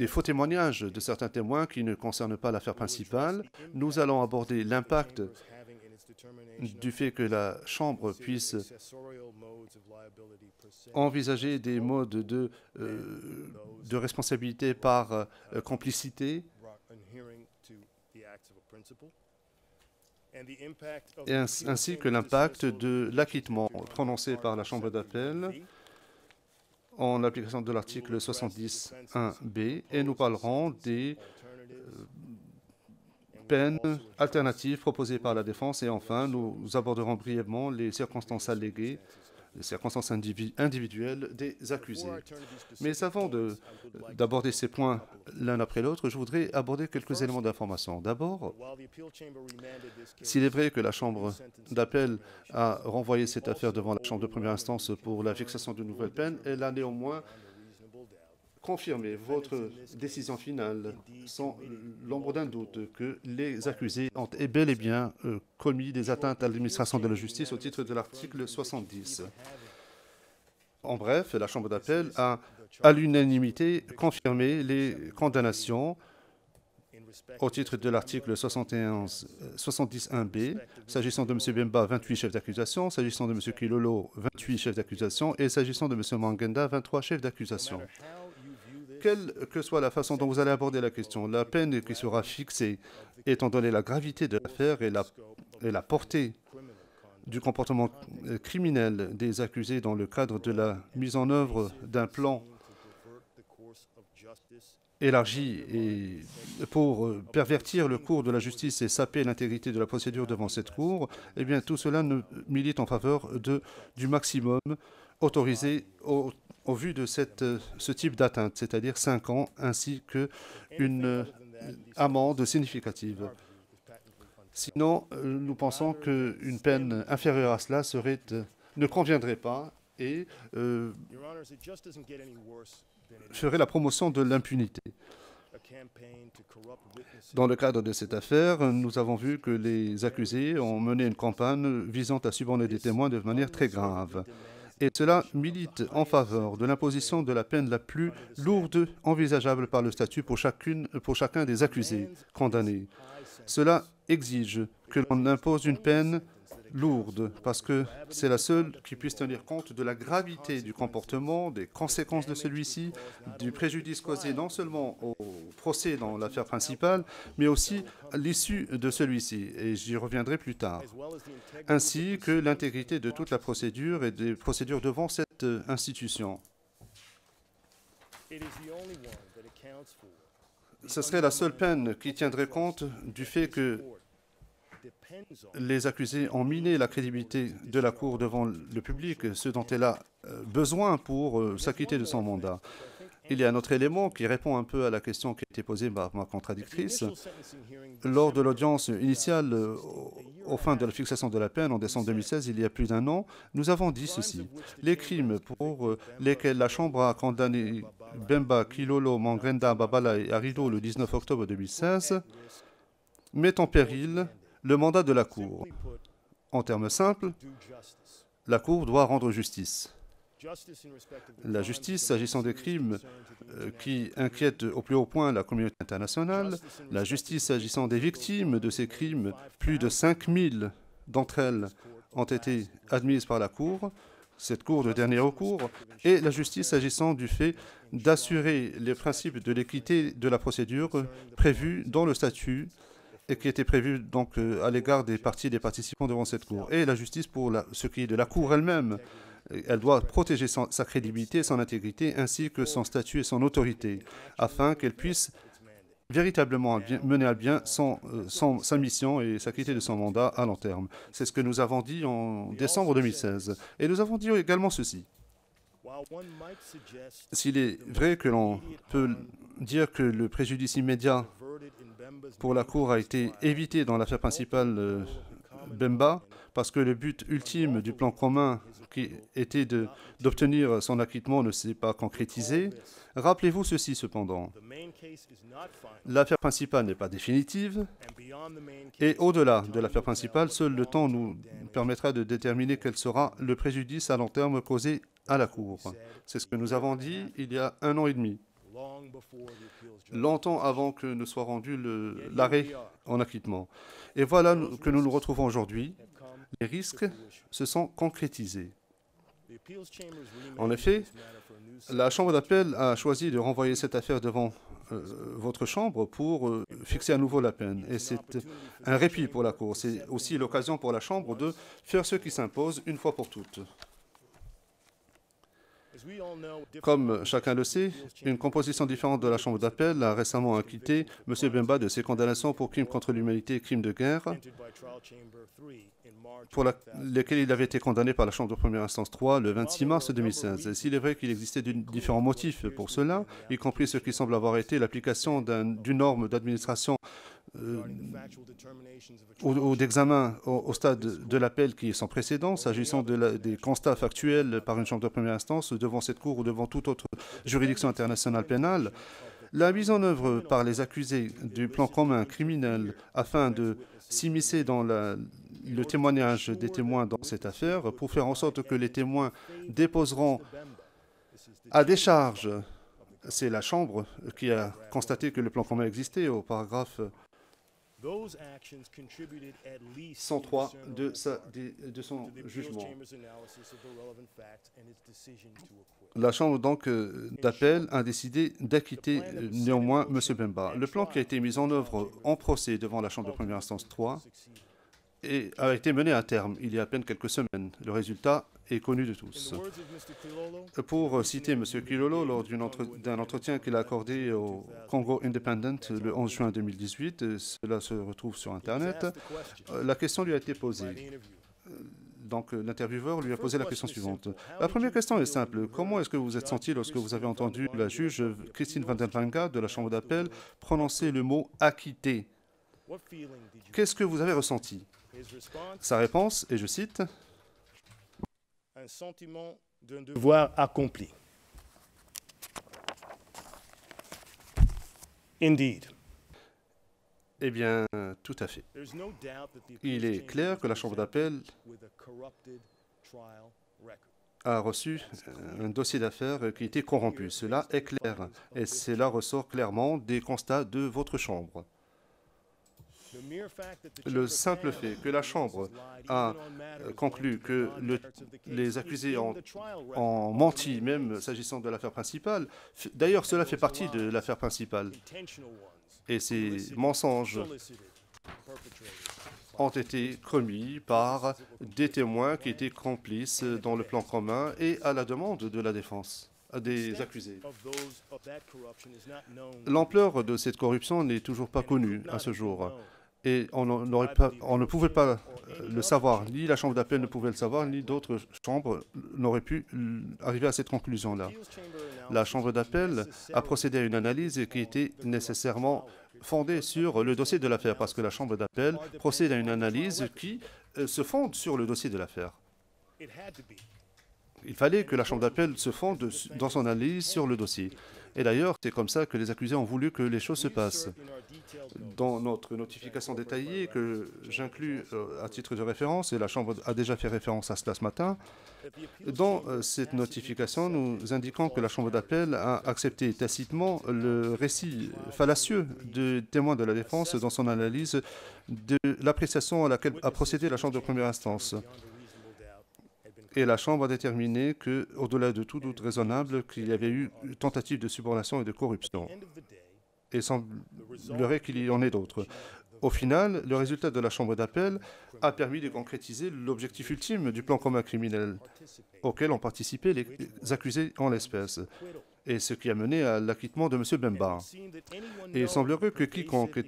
faux témoignages de certains témoins qui ne concernent pas l'affaire principale. Nous allons aborder l'impact du fait que la Chambre puisse envisager des modes de responsabilité par complicité et ainsi que l'impact de l'acquittement prononcé par la Chambre d'appel en application de l'article 70.1b et nous parlerons des peines alternatives proposées par la défense et enfin nous aborderons brièvement les circonstances alléguées, les circonstances individuelles des accusés. Mais avant d'aborder ces points l'un après l'autre, je voudrais aborder quelques éléments d'information. D'abord, s'il est vrai que la Chambre d'appel a renvoyé cette affaire devant la Chambre de première instance pour la fixation de nouvelles peines, elle a néanmoins confirmé votre décision finale sans l'ombre d'un doute que les accusés ont bel et bien commis des atteintes à l'administration de la justice au titre de l'article 70. En bref, la Chambre d'appel a, à l'unanimité, confirmé les condamnations au titre de l'article 70.1b, s'agissant de M. Bemba, 28 chefs d'accusation, s'agissant de M. Kilolo, 28 chefs d'accusation, et s'agissant de M. Mangenda, 23 chefs d'accusation. Quelle que soit la façon dont vous allez aborder la question, la peine qui sera fixée, étant donné la gravité de l'affaire et la portée du comportement criminel des accusés dans le cadre de la mise en œuvre d'un plan élargi et pour pervertir le cours de la justice et saper l'intégrité de la procédure devant cette cour, eh bien tout cela milite en faveur du maximum autorisé au vu de ce type d'atteinte, c'est-à-dire 5 ans, ainsi qu'une amende significative. Sinon, nous pensons qu'une peine inférieure à cela ne conviendrait pas et ferait la promotion de l'impunité. Dans le cadre de cette affaire, nous avons vu que les accusés ont mené une campagne visant à suborner des témoins de manière très grave. Et cela milite en faveur de l'imposition de la peine la plus lourde envisageable par le statut pour chacun des accusés condamnés. Cela exige que l'on impose une peine lourde, parce que c'est la seule qui puisse tenir compte de la gravité du comportement, des conséquences de celui-ci, du préjudice causé non seulement au procès dans l'affaire principale, mais aussi à l'issue de celui-ci, et j'y reviendrai plus tard, ainsi que l'intégrité de toute la procédure et des procédures devant cette institution. Ce serait la seule peine qui tiendrait compte du fait que les accusés ont miné la crédibilité de la Cour devant le public, ce dont elle a besoin pour s'acquitter de son mandat. Il y a un autre élément qui répond un peu à la question qui a été posée par ma contradictrice. Lors de l'audience initiale, au fin de la fixation de la peine en décembre 2016, il y a plus d'un an, nous avons dit ceci. Les crimes pour lesquels la Chambre a condamné Bemba, Kilolo, Mangrenda, Babala et Arido le 19 octobre 2016 mettent en péril le mandat de la Cour. En termes simples, la Cour doit rendre justice. La justice, s'agissant des crimes qui inquiètent au plus haut point la communauté internationale, la justice, s'agissant des victimes de ces crimes, plus de 5000 d'entre elles ont été admises par la Cour, cette Cour de dernier recours, et la justice, s'agissant du fait d'assurer les principes de l'équité de la procédure prévus dans le statut et qui était prévu donc à l'égard des parties et des participants devant cette Cour. Et la justice pour ce qui est de la Cour elle-même. Elle doit protéger sa crédibilité, son intégrité, ainsi que son statut et son autorité, afin qu'elle puisse véritablement mener à bien sa mission et s'acquitter de son mandat à long terme. C'est ce que nous avons dit en décembre 2016. Et nous avons dit également ceci. S'il est vrai que l'on peut dire que le préjudice immédiat pour la Cour a été évité dans l'affaire principale Bemba, parce que le but ultime du plan commun qui était d'obtenir son acquittement ne s'est pas concrétisé. Rappelez-vous ceci cependant. L'affaire principale n'est pas définitive et au-delà de l'affaire principale, seul le temps nous permettra de déterminer quel sera le préjudice à long terme causé à la Cour. C'est ce que nous avons dit il y a 1 an et demi, longtemps avant que ne soit rendu l'arrêt en acquittement. Et voilà que nous nous retrouvons aujourd'hui. Les risques se sont concrétisés. En effet, la Chambre d'appel a choisi de renvoyer cette affaire devant votre Chambre pour fixer à nouveau la peine. Et c'est un répit pour la Cour. C'est aussi l'occasion pour la Chambre de faire ce qui s'impose une fois pour toutes. Comme chacun le sait, une composition différente de la Chambre d'appel a récemment acquitté M. Bemba de ses condamnations pour crimes contre l'humanité et crimes de guerre, pour lesquels il avait été condamné par la Chambre de première instance 3 le 26 mars 2016. S'il est vrai qu'il existait différents motifs pour cela, y compris ce qui semble avoir été l'application d'une norme d'administration ou d'examen au stade de l'appel qui est sans précédent, s'agissant des constats factuels par une chambre de première instance devant cette Cour ou devant toute autre juridiction internationale pénale, la mise en œuvre par les accusés du plan commun criminel afin de s'immiscer dans le témoignage des témoins dans cette affaire pour faire en sorte que les témoins déposeront à décharge. C'est la Chambre qui a constaté que le plan commun existait au paragraphe 103 de son jugement. La Chambre donc d'appel a décidé d'acquitter néanmoins M. Bemba. Le plan qui a été mis en œuvre en procès devant la Chambre de première instance 3 a été mené à terme il y a à peine quelques semaines. Le résultat est connu de tous. Pour citer M. Kilolo, lors d'un entretien qu'il a accordé au Congo Independent le 11 juin 2018, cela se retrouve sur Internet, la question lui a été posée. Donc l'intervieweur lui a posé la question suivante. La première question est simple. Comment est-ce que vous vous êtes senti lorsque vous avez entendu la juge Christine Vandenlanga de la Chambre d'appel prononcer le mot « acquitté » Qu'est-ce que vous avez ressenti? Sa réponse, et je cite, « Un sentiment d'un devoir accompli. » Indeed. Eh bien, tout à fait. Il est clair que la Chambre d'appel a reçu un dossier d'affaires qui était corrompu. Cela est clair. Et cela ressort clairement des constats de votre Chambre. Le simple fait que la Chambre a conclu que les accusés ont menti, même s'agissant de l'affaire principale, d'ailleurs cela fait partie de l'affaire principale, et ces mensonges ont été commis par des témoins qui étaient complices dans le plan commun et à la demande de la défense des accusés. L'ampleur de cette corruption n'est toujours pas connue à ce jour. Et on ne pouvait pas le savoir, ni la Chambre d'appel ne pouvait le savoir, ni d'autres chambres n'auraient pu arriver à cette conclusion-là. La Chambre d'appel a procédé à une analyse qui était nécessairement fondée sur le dossier de l'affaire, parce que la Chambre d'appel procède à une analyse qui se fonde sur le dossier de l'affaire. Il fallait que la Chambre d'appel se fonde dans son analyse sur le dossier. Et d'ailleurs, c'est comme ça que les accusés ont voulu que les choses se passent. Dans notre notification détaillée, que j'inclus à titre de référence, et la Chambre a déjà fait référence à cela ce matin, dans cette notification, nous indiquons que la Chambre d'appel a accepté tacitement le récit fallacieux des témoins de la défense dans son analyse de l'appréciation à laquelle a procédé la Chambre de première instance. Et la Chambre a déterminé qu'au-delà de tout doute raisonnable, qu'il y avait eu tentative de subornation et de corruption. Et il semblerait qu'il y en ait d'autres. Au final, le résultat de la Chambre d'appel a permis de concrétiser l'objectif ultime du plan commun criminel auquel ont participé les accusés en l'espèce, et ce qui a mené à l'acquittement de M. Bemba. Et il semblerait que quiconque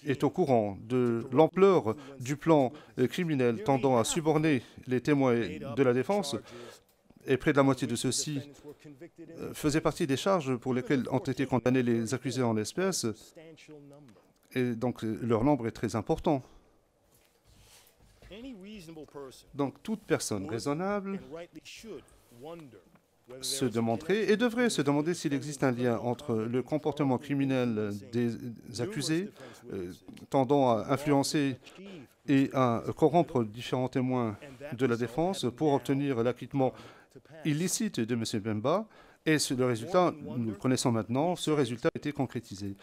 est au courant de l'ampleur du plan criminel tendant à suborner les témoins de la défense, et près de la moitié de ceux-ci faisaient partie des charges pour lesquelles ont été condamnés les accusés en l'espèce, et donc leur nombre est très important. Donc toute personne raisonnable se demanderait et devrait se demander s'il existe un lien entre le comportement criminel des accusés tendant à influencer et à corrompre différents témoins de la défense pour obtenir l'acquittement illicite de M. Bemba, et le résultat, nous le connaissons maintenant, ce résultat a été concrétisé.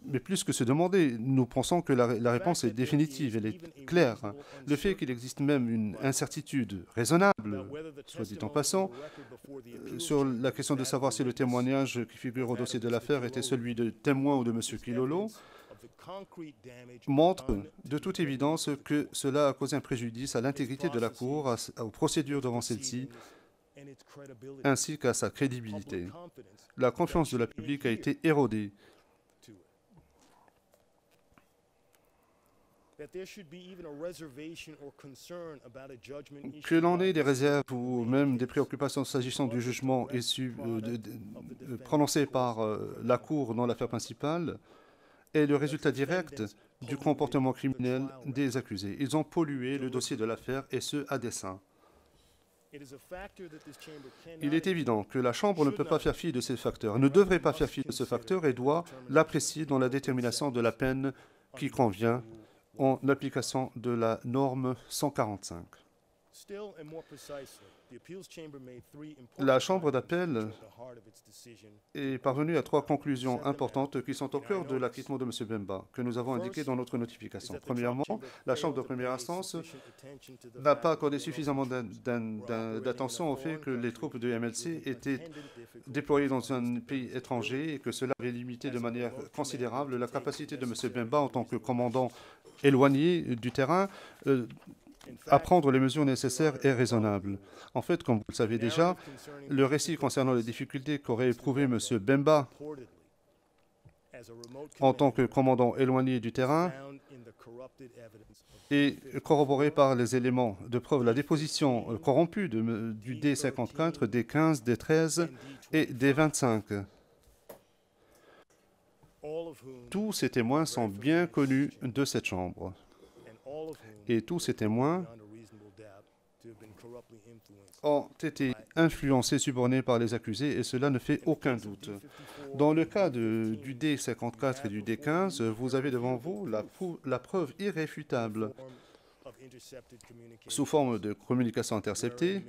Mais plus que se demander, nous pensons que la réponse est définitive, elle est claire. Le fait qu'il existe même une incertitude raisonnable, soit dit en passant, sur la question de savoir si le témoignage qui figure au dossier de l'affaire était celui de témoin ou de M. Kilolo, montre de toute évidence que cela a causé un préjudice à l'intégrité de la Cour, aux procédures devant celle-ci, ainsi qu'à sa crédibilité. La confiance de la public a été érodée. Que l'on ait des réserves ou même des préoccupations s'agissant du jugement prononcé par la Cour dans l'affaire principale est le résultat direct du comportement criminel des accusés. Ils ont pollué le dossier de l'affaire, et ce, à dessein. Il est évident que la Chambre ne peut pas faire fi de ces facteurs, ne devrait pas faire fi de ce facteur et doit l'apprécier dans la détermination de la peine qui convient en application de la norme 145. La Chambre d'appel est parvenue à 3 conclusions importantes qui sont au cœur de l'acquittement de M. Bemba, que nous avons indiquées dans notre notification. Premièrement, la Chambre de première instance n'a pas accordé suffisamment d'attention au fait que les troupes de MLC étaient déployées dans un pays étranger et que cela avait limité de manière considérable la capacité de M. Bemba en tant que commandant éloigné du terrain à prendre les mesures nécessaires et raisonnables. En fait, comme vous le savez déjà, le récit concernant les difficultés qu'aurait éprouvé M. Bemba en tant que commandant éloigné du terrain est corroboré par les éléments de preuve, la déposition corrompue du D54, D15, D13 et D25. Tous ces témoins sont bien connus de cette Chambre. Et tous ces témoins ont été influencés, subornés par les accusés, et cela ne fait aucun doute. Dans le cas du D54 et du D15, vous avez devant vous la preuve irréfutable sous forme de communication interceptée,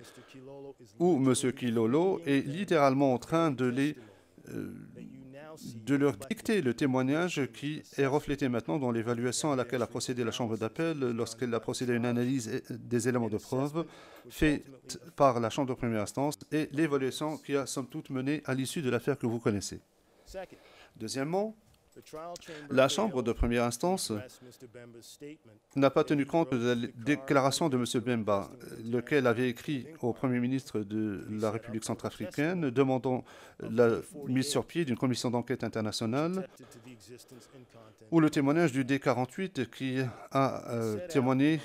où M. Kilolo est littéralement en train de leur dicter le témoignage qui est reflété maintenant dans l'évaluation à laquelle a procédé la Chambre d'appel lorsqu'elle a procédé à une analyse des éléments de preuve faite par la Chambre de première instance et l'évaluation qui a somme toute mené à l'issue de l'affaire que vous connaissez. Deuxièmement, la Chambre de première instance n'a pas tenu compte de la déclaration de M. Bemba, lequel avait écrit au Premier ministre de la République centrafricaine demandant la mise sur pied d'une commission d'enquête internationale, ou le témoignage du D48 qui a témoigné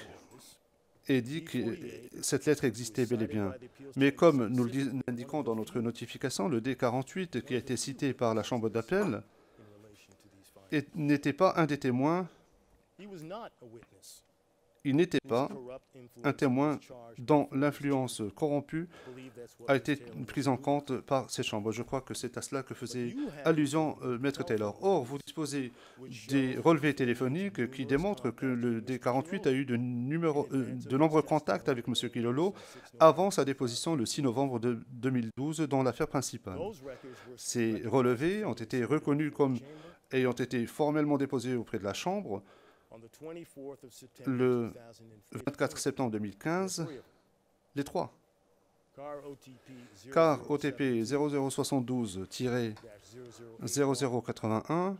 et dit que cette lettre existait bel et bien. Mais comme nous l'indiquons dans notre notification, le D48 qui a été cité par la Chambre d'appel n'était pas un des témoins il n'était pas un témoin dont l'influence corrompue a été prise en compte par ces chambres. Je crois que c'est à cela que faisait allusion Maître Taylor. Or, vous disposez des relevés téléphoniques qui démontrent que le D48 a eu de nombreux contacts avec M. Kilolo avant sa déposition le 6 novembre 2012 dans l'affaire principale. Ces relevés ont été reconnus comme ayant été formellement déposés auprès de la Chambre le 24 septembre 2015, les trois. Car OTP 0072-0081,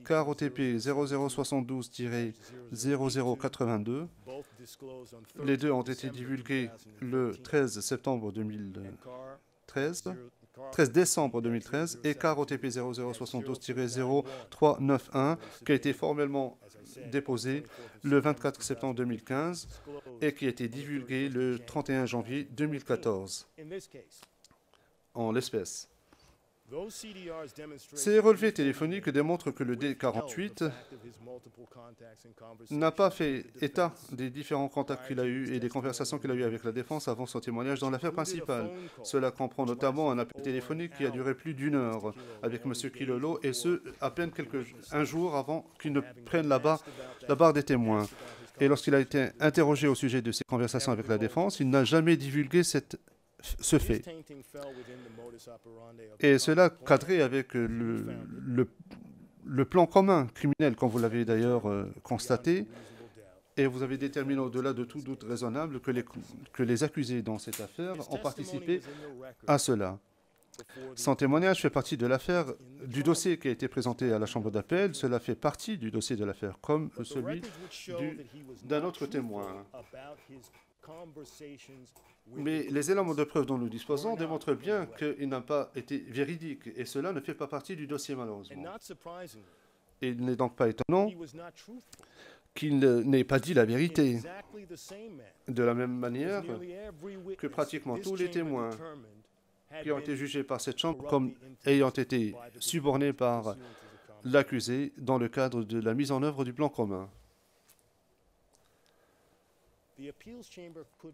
car OTP 0072-0082, les deux ont été divulgués le 13 décembre 2013, et car OTP 0072-0391, qui a été formellement déposé le 24 septembre 2015 et qui a été divulgué le 31 janvier 2014. En l'espèce, ces relevés téléphoniques démontrent que le D48 n'a pas fait état des différents contacts qu'il a eus et des conversations qu'il a eues avec la défense avant son témoignage dans l'affaire principale. Cela comprend notamment un appel téléphonique qui a duré plus d'1 heure avec M. Kilolo, et ce, à peine un jour avant qu'il ne prenne la barre des témoins. Et lorsqu'il a été interrogé au sujet de ses conversations avec la défense, il n'a jamais divulgué ce fait. Et cela cadrait avec le plan commun criminel, comme vous l'avez d'ailleurs constaté, et vous avez déterminé au-delà de tout doute raisonnable que les accusés dans cette affaire ont participé à cela. Son témoignage fait partie de l'affaire, du dossier qui a été présenté à la Chambre d'appel. Cela fait partie du dossier de l'affaire, comme celui d'un autre témoin. Mais les éléments de preuve dont nous disposons démontrent bien qu'il n'a pas été véridique, et cela ne fait pas partie du dossier, malheureusement. Et il n'est donc pas étonnant qu'il n'ait pas dit la vérité. De la même manière que pratiquement tous les témoins qui ont été jugés par cette Chambre comme ayant été subornés par l'accusé dans le cadre de la mise en œuvre du plan commun.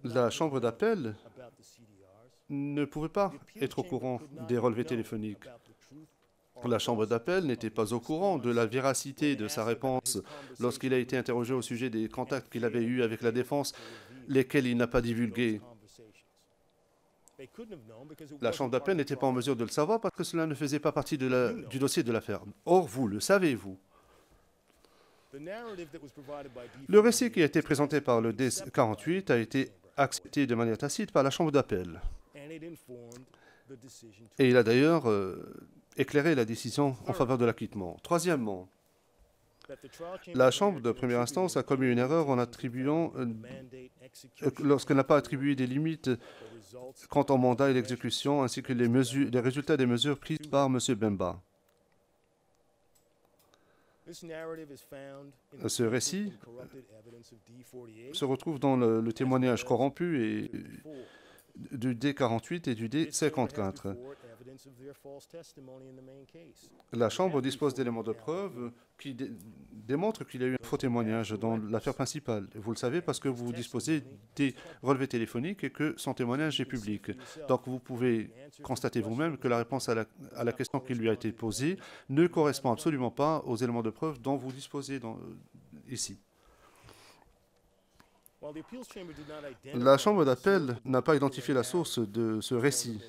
La Chambre d'appel ne pouvait pas être au courant des relevés téléphoniques. La Chambre d'appel n'était pas au courant de la véracité de sa réponse lorsqu'il a été interrogé au sujet des contacts qu'il avait eus avec la défense, lesquels il n'a pas divulgués. La Chambre d'appel n'était pas en mesure de le savoir parce que cela ne faisait pas partie du dossier de l'affaire. Or, vous le savez, vous. Le récit qui a été présenté par le D48 a été accepté de manière tacite par la Chambre d'appel. Et il a d'ailleurs éclairé la décision en faveur de l'acquittement. Troisièmement, la Chambre de première instance a commis une erreur en attribuant, lorsqu'elle n'a pas attribué des limites quant au mandat et l'exécution, ainsi que les résultats des mesures prises par M. Bemba. Ce récit se retrouve dans le témoignage corrompu du D48 et du D54. La Chambre dispose d'éléments de preuve qui démontrent qu'il y a eu un faux témoignage dans l'affaire principale. Vous le savez parce que vous disposez des relevés téléphoniques et que son témoignage est public. Donc vous pouvez constater vous-même que la réponse à la question qui lui a été posée ne correspond absolument pas aux éléments de preuve dont vous disposez ici. La Chambre d'appel n'a pas identifié la source de ce récit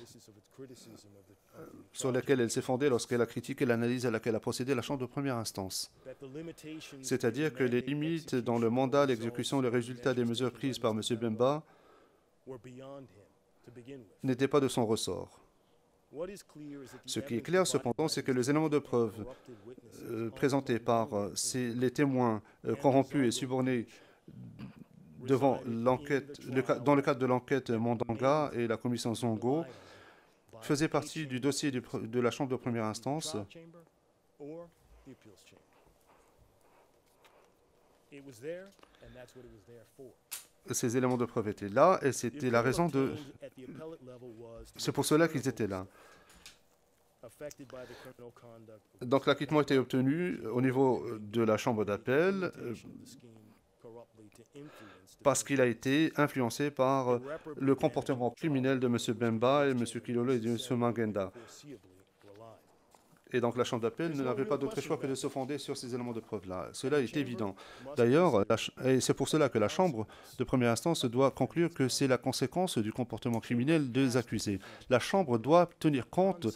sur laquelle elle s'est fondée lorsqu'elle a critiqué l'analyse à laquelle a procédé la Chambre de première instance. C'est-à-dire que les limites dans le mandat, l'exécution et le résultat des mesures prises par M. Bemba n'étaient pas de son ressort. Ce qui est clair, cependant, c'est que les éléments de preuve présentés par les témoins corrompus et subornés devant l'enquête, dans le cadre de l'enquête Mandanga et la commission Zongo, faisait partie du dossier de la Chambre de première instance. Ces éléments de preuve étaient là et c'était la raison de... C'est pour cela qu'ils étaient là. Donc l'acquittement était obtenu au niveau de la Chambre d'appel parce qu'il a été influencé par le comportement criminel de M. Bemba et M. Kilolo et de M. Mangenda. Et donc la Chambre d'appel n'avait pas d'autre choix que de se fonder sur ces éléments de preuve-là. Cela est évident. D'ailleurs, et c'est pour cela que la Chambre de première instance doit conclure que c'est la conséquence du comportement criminel des accusés. La Chambre doit tenir compte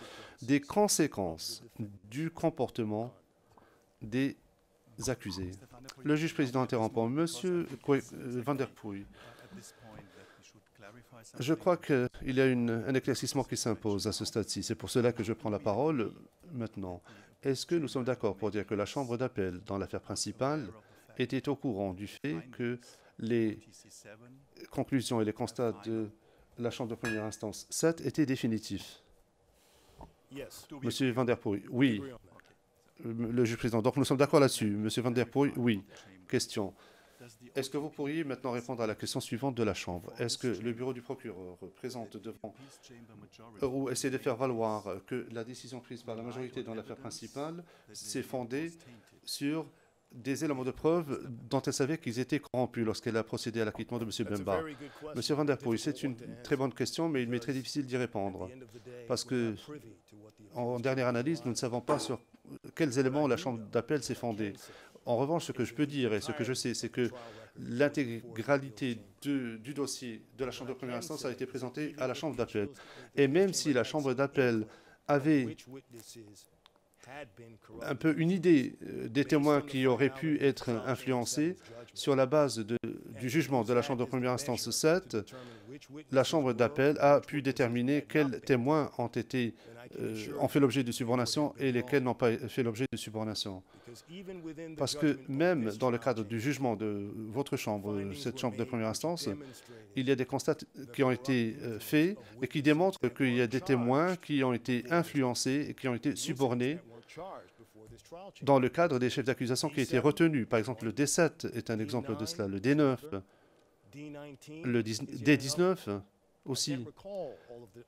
des conséquences du comportement des accusés. Le juge président interrompt. Monsieur Van der Poel, je crois qu'il y a un éclaircissement qui s'impose à ce stade-ci. C'est pour cela que je prends la parole maintenant. Est-ce que nous sommes d'accord pour dire que la Chambre d'appel, dans l'affaire principale, était au courant du fait que les conclusions et les constats de la Chambre de première instance 7 étaient définitifs? Monsieur Van der Poel, oui. Le juge président. Donc nous sommes d'accord là-dessus. Monsieur Van der Poel, oui. Question. Est-ce que vous pourriez maintenant répondre à la question suivante de la Chambre? Est-ce que le bureau du procureur présente devant ou essaie de faire valoir que la décision prise par la majorité dans l'affaire principale s'est fondée sur des éléments de preuve dont elle savait qu'ils étaient corrompus lorsqu'elle a procédé à l'acquittement de M. Bemba? Monsieur Van der Poel, c'est une très bonne question, mais il m'est très difficile d'y répondre. Parce que, en dernière analyse, nous ne savons pas sur quels éléments la Chambre d'appel s'est fondée. En revanche, ce que je peux dire et ce que je sais, c'est que l'intégralité du dossier de la Chambre de première instance a été présentée à la Chambre d'appel. Et même si la Chambre d'appel avait un peu une idée des témoins qui auraient pu être influencés sur la base du jugement de la Chambre de première instance 7, la Chambre d'appel a pu déterminer quels témoins ont fait l'objet de subornation et lesquels n'ont pas fait l'objet de subornation. Parce que même dans le cadre du jugement de votre Chambre, cette Chambre de première instance, il y a des constats qui ont été faits et qui démontrent qu'il y a des témoins qui ont été influencés et qui ont été subornés dans le cadre des chefs d'accusation qui étaient retenus. Par exemple, le D7 est un exemple de cela, le D9, le D19 aussi.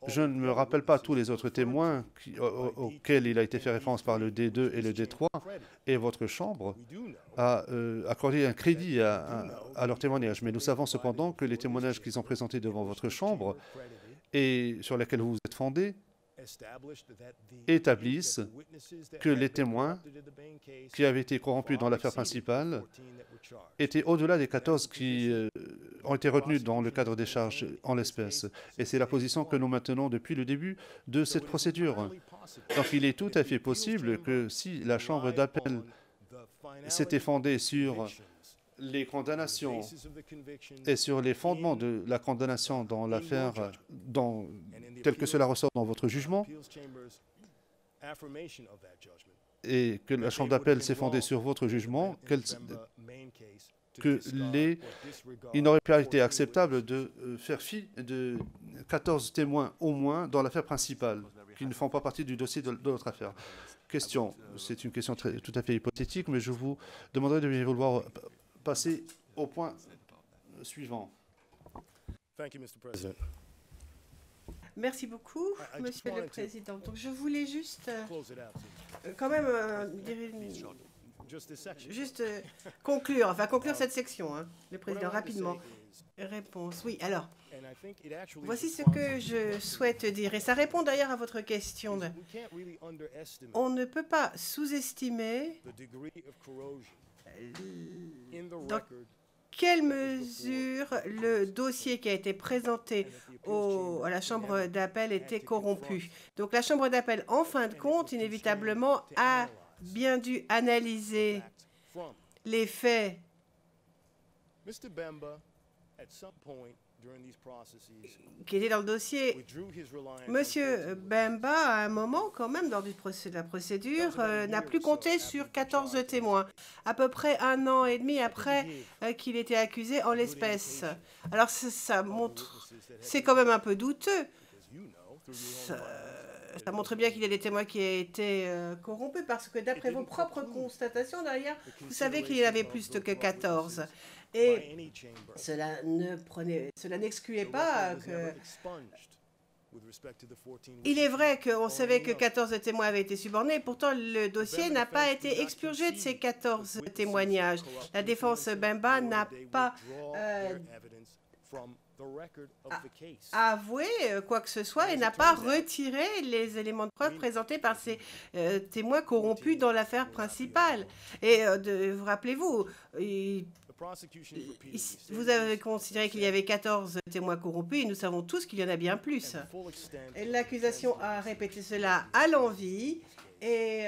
Je ne me rappelle pas tous les autres témoins auxquels il a été fait référence par le D2 et le D3, et votre Chambre a accordé un crédit à leur témoignage. Mais nous savons cependant que les témoignages qu'ils ont présentés devant votre Chambre et sur lesquels vous vous êtes fondés établissent que les témoins qui avaient été corrompus dans l'affaire principale étaient au-delà des 14 qui ont été retenus dans le cadre des charges en l'espèce. Et c'est la position que nous maintenons depuis le début de cette procédure. Donc il est tout à fait possible que si la Chambre d'appel s'était fondée sur les condamnations et sur les fondements de la condamnation dans l'affaire, tel que cela ressort dans votre jugement, et que la Chambre d'appel s'est fondée sur votre jugement, il n'aurait pas été acceptable de faire fi de 14 témoins au moins dans l'affaire principale, qui ne font pas partie du dossier de l'autre affaire. Question, c'est une question tout à fait hypothétique, mais je vous demanderai de bien vouloir passer au point suivant. Merci beaucoup, Monsieur le Président. Donc, je voulais juste quand même conclure cette section, hein, le Président, rapidement. Réponse, oui. Alors, voici ce que je souhaite dire, et ça répond d'ailleurs à votre question. On ne peut pas sous-estimer dans quelle mesure le dossier qui a été présenté à la Chambre d'appel était corrompu. Donc la Chambre d'appel, en fin de compte, inévitablement, a bien dû analyser les faits qui étaient dans le dossier. Monsieur Bemba, à un moment, quand même, lors de la procédure, n'a plus compté sur 14 témoins, à peu près 1 an et demi après qu'il était accusé en l'espèce. Alors, ça montre... C'est quand même un peu douteux. Ça montre bien qu'il y a des témoins qui ont été corrompus, parce que d'après vos propres constatations, d'ailleurs, vous savez qu'il y en avait plus que 14. Et cela n'excluait pas Il est vrai qu'on savait que 14 témoins avaient été subornés, pourtant le dossier n'a pas été expurgé de ces 14 témoignages. La défense Bemba n'a pas avoué quoi que ce soit et n'a pas retiré les éléments de preuve présentés par ces témoins corrompus dans l'affaire principale. Et vous rappelez-vous, vous avez considéré qu'il y avait 14 témoins corrompus et nous savons tous qu'il y en a bien plus. Et l'accusation a répété cela à l'envi et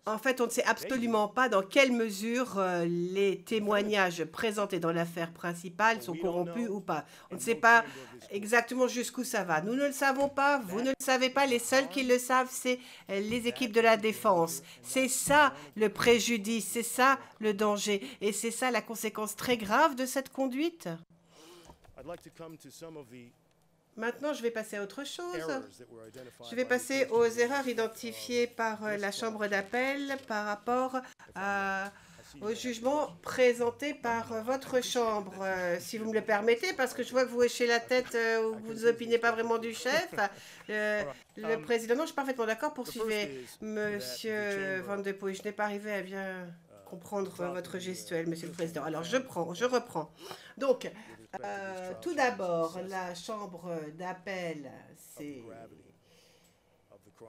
en fait, on ne sait absolument pas dans quelle mesure les témoignages présentés dans l'affaire principale sont corrompus ou pas. On ne sait pas exactement jusqu'où ça va. Nous ne le savons pas, vous ne le savez pas. Les seuls qui le savent, c'est les équipes de la défense. C'est ça le préjudice, c'est ça le danger. Et c'est ça la conséquence très grave de cette conduite. Maintenant, je vais passer à autre chose. Je vais passer aux erreurs identifiées par la Chambre d'appel par rapport au jugement présenté par votre Chambre. Si vous me le permettez, parce que je vois que vous hochez la tête ou vous n'opinez pas vraiment du chef. Le président, non, je suis parfaitement d'accord. Poursuivez, Monsieur Van de Poel. Je n'ai pas arrivé à bien comprendre votre gestuelle, Monsieur le Président. Alors, je reprends. Donc, tout d'abord, la Chambre d'appel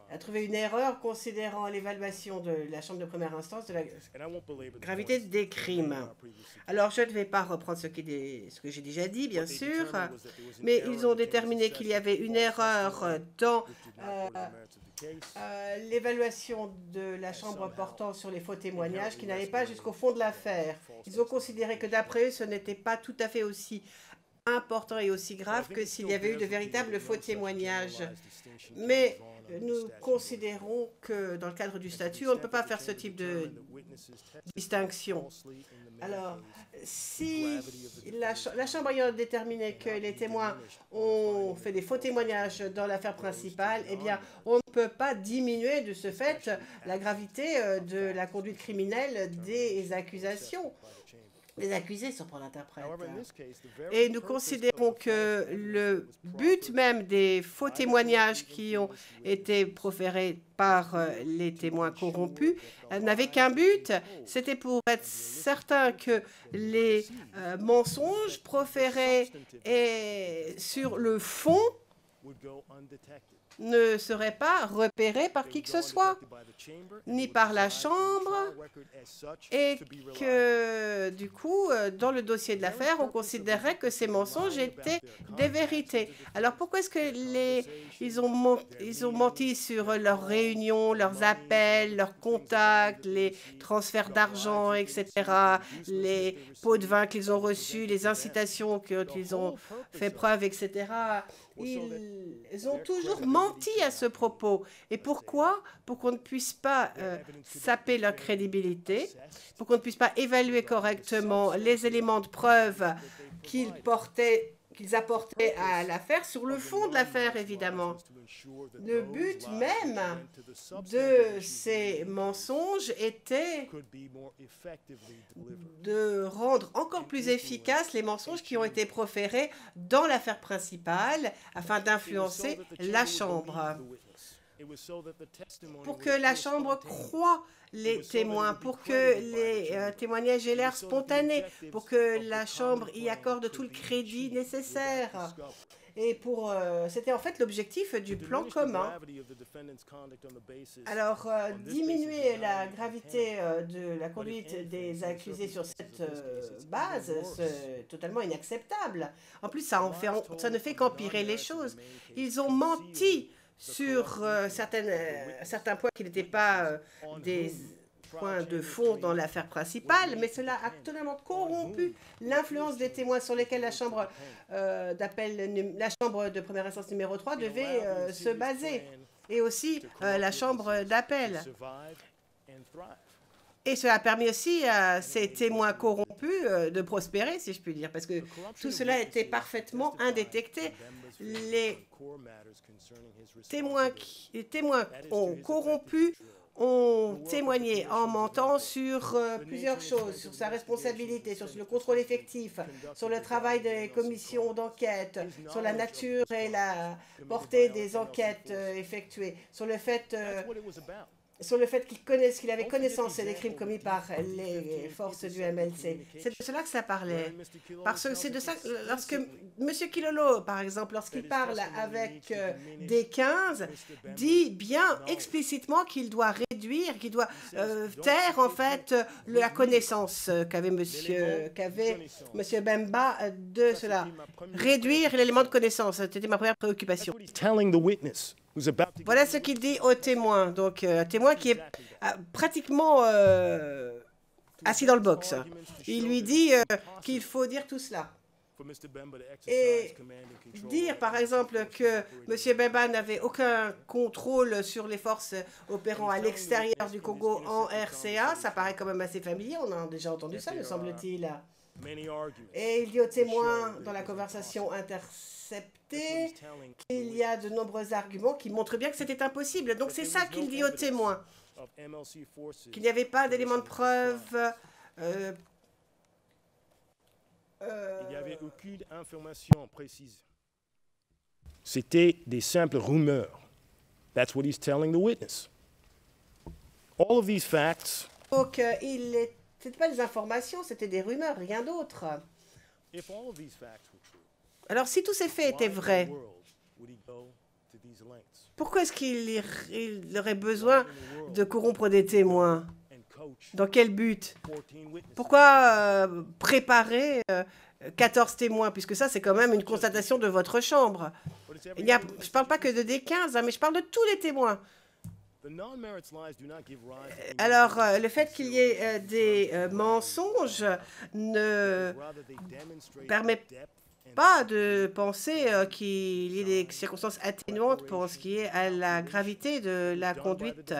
a trouvé une erreur considérant l'évaluation de la Chambre de première instance de la gravité des crimes. Alors, je ne vais pas reprendre ce que j'ai déjà dit, bien sûr, mais ils ont déterminé qu'il y avait une erreur dans l'évaluation de la Chambre portant sur les faux témoignages qui n'allait pas jusqu'au fond de l'affaire. Ils ont considéré que d'après eux, ce n'était pas tout à fait aussi important et aussi grave que s'il y avait eu de véritables faux témoignages. Mais nous considérons que dans le cadre du statut, on ne peut pas faire ce type de distinction. Alors, si la Chambre ayant déterminé que les témoins ont fait des faux témoignages dans l'affaire principale, eh bien, on ne peut pas diminuer de ce fait la gravité de la conduite criminelle des accusations. Les accusés sont pour l'interprète. Et nous considérons que le but même des faux témoignages qui ont été proférés par les témoins corrompus n'avait qu'un but, c'était pour être certain que les mensonges proférés sur le fond ne seraient pas repérés par qui que ce soit, ni par la Chambre, et que, du coup, dans le dossier de l'affaire, on considérait que ces mensonges étaient des vérités. Alors, pourquoi est-ce que ils ont menti sur leurs réunions, leurs appels, leurs contacts, les transferts d'argent, etc., les pots de vin qu'ils ont reçus, les incitations qu'ils ont fait preuve, etc., ils ont toujours menti à ce propos. Et pourquoi? Pour qu'on ne puisse pas saper leur crédibilité, pour qu'on ne puisse pas évaluer correctement les éléments de preuve qu'ils apportaient à l'affaire, sur le fond de l'affaire, évidemment. Le but même de ces mensonges était de rendre encore plus efficaces les mensonges qui ont été proférés dans l'affaire principale afin d'influencer la Chambre. Pour que la Chambre croie les témoins, pour que les témoignages aient l'air spontanés, pour que la Chambre y accorde tout le crédit nécessaire. Et c'était en fait l'objectif du plan commun. Alors, diminuer la gravité de la conduite des accusés sur cette base, c'est totalement inacceptable. En plus, ça ne fait qu'empirer les choses. Ils ont menti sur certains points qui n'étaient pas des points de fond dans l'affaire principale, mais cela a totalement corrompu l'influence des témoins sur lesquels la Chambre la Chambre de première instance numéro 3 devait se baser, et aussi la Chambre d'appel. Et cela a permis aussi à ces témoins corrompus de prospérer, si je puis dire, parce que tout cela était parfaitement indétecté. Les témoins corrompus ont témoigné en mentant sur plusieurs choses, sur sa responsabilité, sur le contrôle effectif, sur le travail des commissions d'enquête, sur la nature et la portée des enquêtes effectuées, sur le fait qu'il avait connaissance des crimes commis par les forces du MLC. C'est de cela que ça parlait. Parce que c'est de ça, lorsque M. Kilolo, par exemple, lorsqu'il parle avec D15, dit bien explicitement qu'il doit réduire, qu'il doit taire, en fait, la connaissance qu'avait M. Bemba de cela. Réduire l'élément de connaissance, c'était ma première préoccupation. Voilà ce qu'il dit au témoin. Donc, un témoin qui est pratiquement assis dans le box. Il lui dit qu'il faut dire tout cela. Et dire, par exemple, que M. Bemba n'avait aucun contrôle sur les forces opérant à l'extérieur du Congo en RCA, ça paraît quand même assez familier. On a déjà entendu ça, me semble-t-il. Et il dit au témoin, dans la conversation interceptée, qu'il y a de nombreux arguments qui montrent bien que c'était impossible. Donc c'est ça qu'il dit au témoin, qu'il n'y avait pas d'éléments de preuve. Il n'y avait aucune information précise. C'était des simples rumeurs. That's what he's telling the witness. All of these facts. Donc c'était pas des informations, c'était des rumeurs, rien d'autre. Alors si tous ces faits étaient vrais, pourquoi est-ce qu'il aurait besoin de corrompre des témoins? Dans quel but? Pourquoi préparer 14 témoins? Puisque ça, c'est quand même une constatation de votre chambre. Je ne parle pas que de D15, hein, mais je parle de tous les témoins. Alors, le fait qu'il y ait des mensonges ne permet pas de penser qu'il y ait des circonstances atténuantes pour ce qui est à la gravité de la conduite.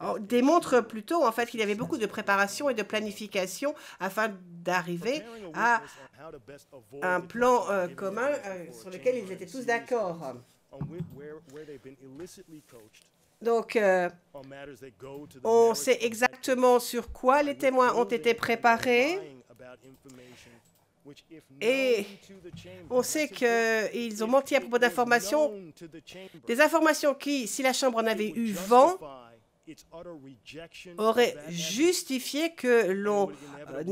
On démontre plutôt en fait qu'il y avait beaucoup de préparation et de planification afin d'arriver à un plan commun sur lequel ils étaient tous d'accord. Donc, on sait exactement sur quoi les témoins ont été préparés et on sait qu'ils ont menti à propos d'informations, des informations qui, si la Chambre en avait eu vent, aurait justifié que l'on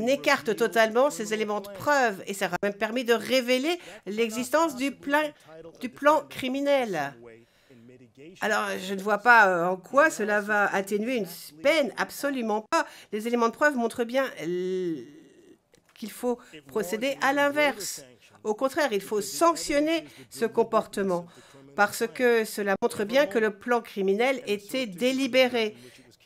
écarte totalement ces éléments de preuve et ça aurait même permis de révéler l'existence du plan criminel. Alors, je ne vois pas en quoi cela va atténuer une peine, absolument pas. Les éléments de preuve montrent bien qu'il faut procéder à l'inverse. Au contraire, il faut sanctionner ce comportement parce que cela montre bien que le plan criminel était délibéré.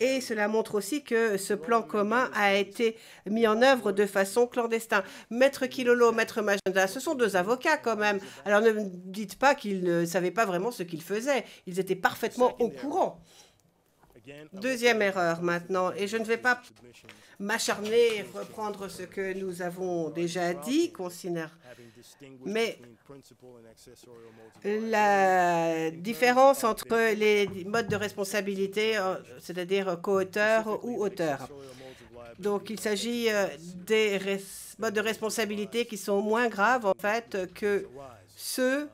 Et cela montre aussi que ce plan commun a été mis en œuvre de façon clandestine. Maître Kilolo, Maître Majenda, ce sont deux avocats quand même. Alors ne me dites pas qu'ils ne savaient pas vraiment ce qu'ils faisaient. Ils étaient parfaitement au courant. Deuxième erreur maintenant, et je ne vais pas m'acharner, reprendre ce que nous avons déjà dit, mais la différence entre les modes de responsabilité, c'est-à-dire co-auteur ou auteur. Donc, il s'agit des modes de responsabilité qui sont moins graves, en fait, que ceux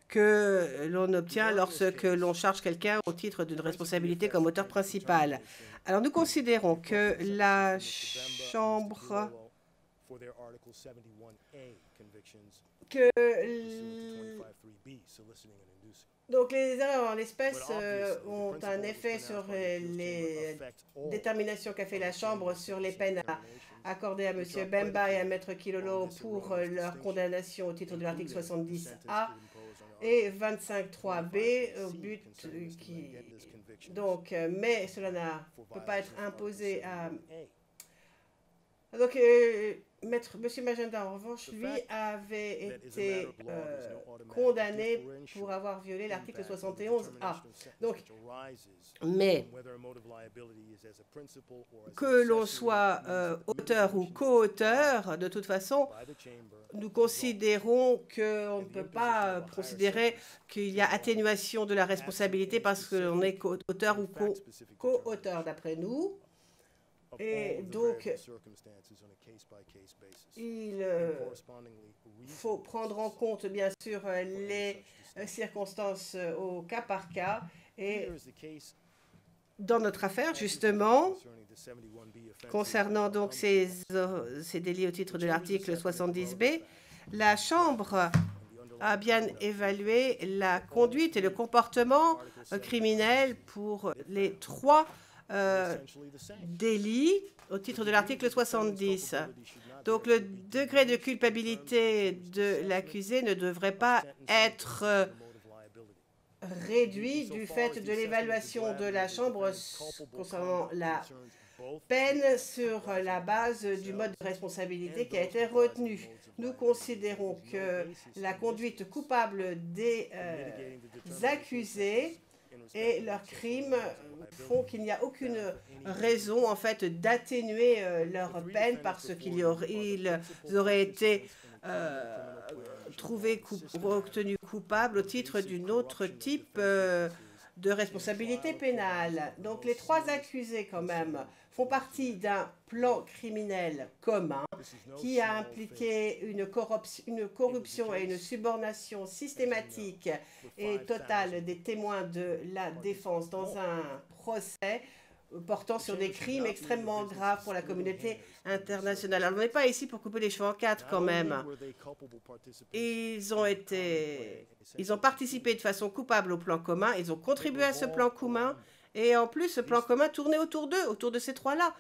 que l'on obtient lorsque l'on charge quelqu'un au titre d'une responsabilité comme auteur principal. Alors, nous considérons que la Chambre... Donc, les erreurs en l'espèce ont un effet sur les déterminations qu'a fait la Chambre sur les peines accordées à M. Bemba et à Maître Kilolo pour leur condamnation au titre de l'article 70A et 25.3b au but qui... Donc, mais cela ne peut pas être imposé à... Donc, Monsieur Magenta, en revanche, lui avait été condamné pour avoir violé l'article 71A. Donc, mais que l'on soit auteur ou co-auteur, de toute façon, nous considérons qu'on ne peut pas considérer qu'il y a atténuation de la responsabilité parce que l'on est auteur ou co-auteur, d'après nous. Et donc, il faut prendre en compte, bien sûr, les circonstances au cas par cas. Et dans notre affaire, justement, concernant donc ces délits au titre de l'article 70B, la Chambre a bien évalué la conduite et le comportement criminel pour les 3 délits au titre de l'article 70. Donc, le degré de culpabilité de l'accusé ne devrait pas être réduit du fait de l'évaluation de la Chambre concernant la peine sur la base du mode de responsabilité qui a été retenu. Nous considérons que la conduite coupable des accusés et leurs crimes font qu'il n'y a aucune raison, en fait, d'atténuer leur peine parce qu'ils auraient été retenus coupables au titre d'un autre type de responsabilité pénale. Donc, les 3 accusés, quand même, font partie d'un plan criminel commun qui a impliqué une corruption et une subornation systématique et totale des témoins de la défense dans un procès portant sur des crimes extrêmement graves pour la communauté internationale. Alors, on n'est pas ici pour couper les cheveux en 4 quand même. Ils ont participé de façon coupable au plan commun, ils ont contribué à ce plan commun, et en plus, ce plan commun tournait autour d'eux, autour de ces 3-là.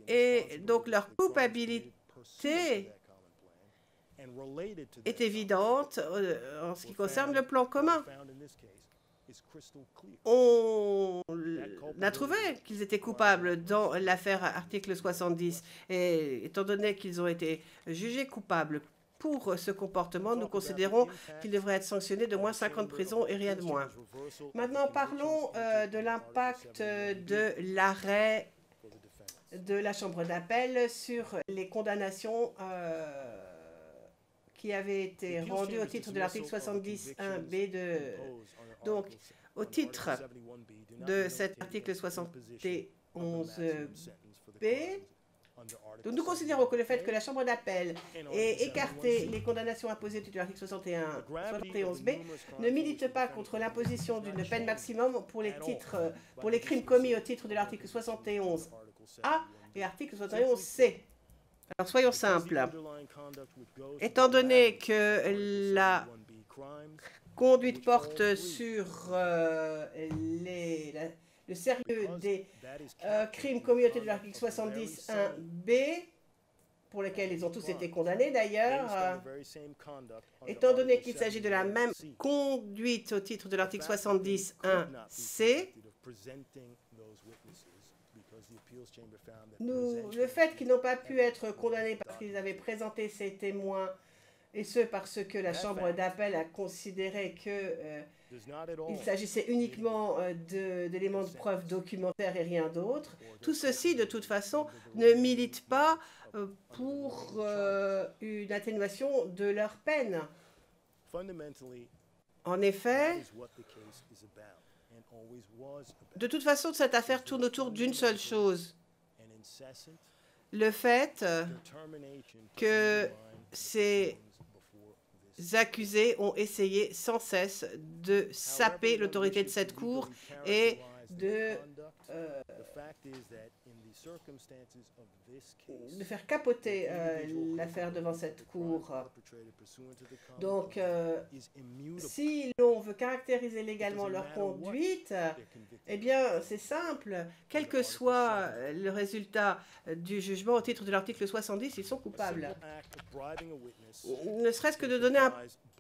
Et donc, leur culpabilité est évidente en ce qui concerne le plan commun. On a trouvé qu'ils étaient coupables dans l'affaire article 70. Et étant donné qu'ils ont été jugés coupables pour ce comportement, nous considérons qu'ils devraient être sanctionnés de moins 5 ans de prison et rien de moins. Maintenant, parlons de l'impact de l'arrêt de la Chambre d'appel sur les condamnations qui avaient été rendues au titre de l'article 70.1b. Donc, au titre de cet article 71b, donc nous considérons que le fait que la Chambre d'appel ait écarté les condamnations imposées au titre de l'article 71b ne milite pas contre l'imposition d'une peine maximum pour les crimes commis au titre de l'article 71a et article 71c. Alors soyons simples. Étant donné que la conduite porte sur le sérieux des crimes commis au titre de l'article 70.1b, pour lesquels ils ont tous été condamnés d'ailleurs, étant donné qu'il s'agit de la même conduite au titre de l'article 70.1c, le fait qu'ils n'ont pas pu être condamnés parce qu'ils avaient présenté ces témoins, et ce parce que la Chambre d'appel a considéré qu'il s'agissait uniquement d'éléments de preuve documentaires et rien d'autre. Tout ceci, de toute façon, ne milite pas pour une atténuation de leur peine. En effet, de toute façon, cette affaire tourne autour d'une seule chose. Le fait que ces accusés ont essayé sans cesse de saper l'autorité de cette cour et de faire capoter l'affaire devant cette cour. Donc, si l'on veut caractériser légalement leur conduite, eh bien, c'est simple. Quel que soit le résultat du jugement au titre de l'article 70, ils sont coupables. Ne serait-ce que de donner un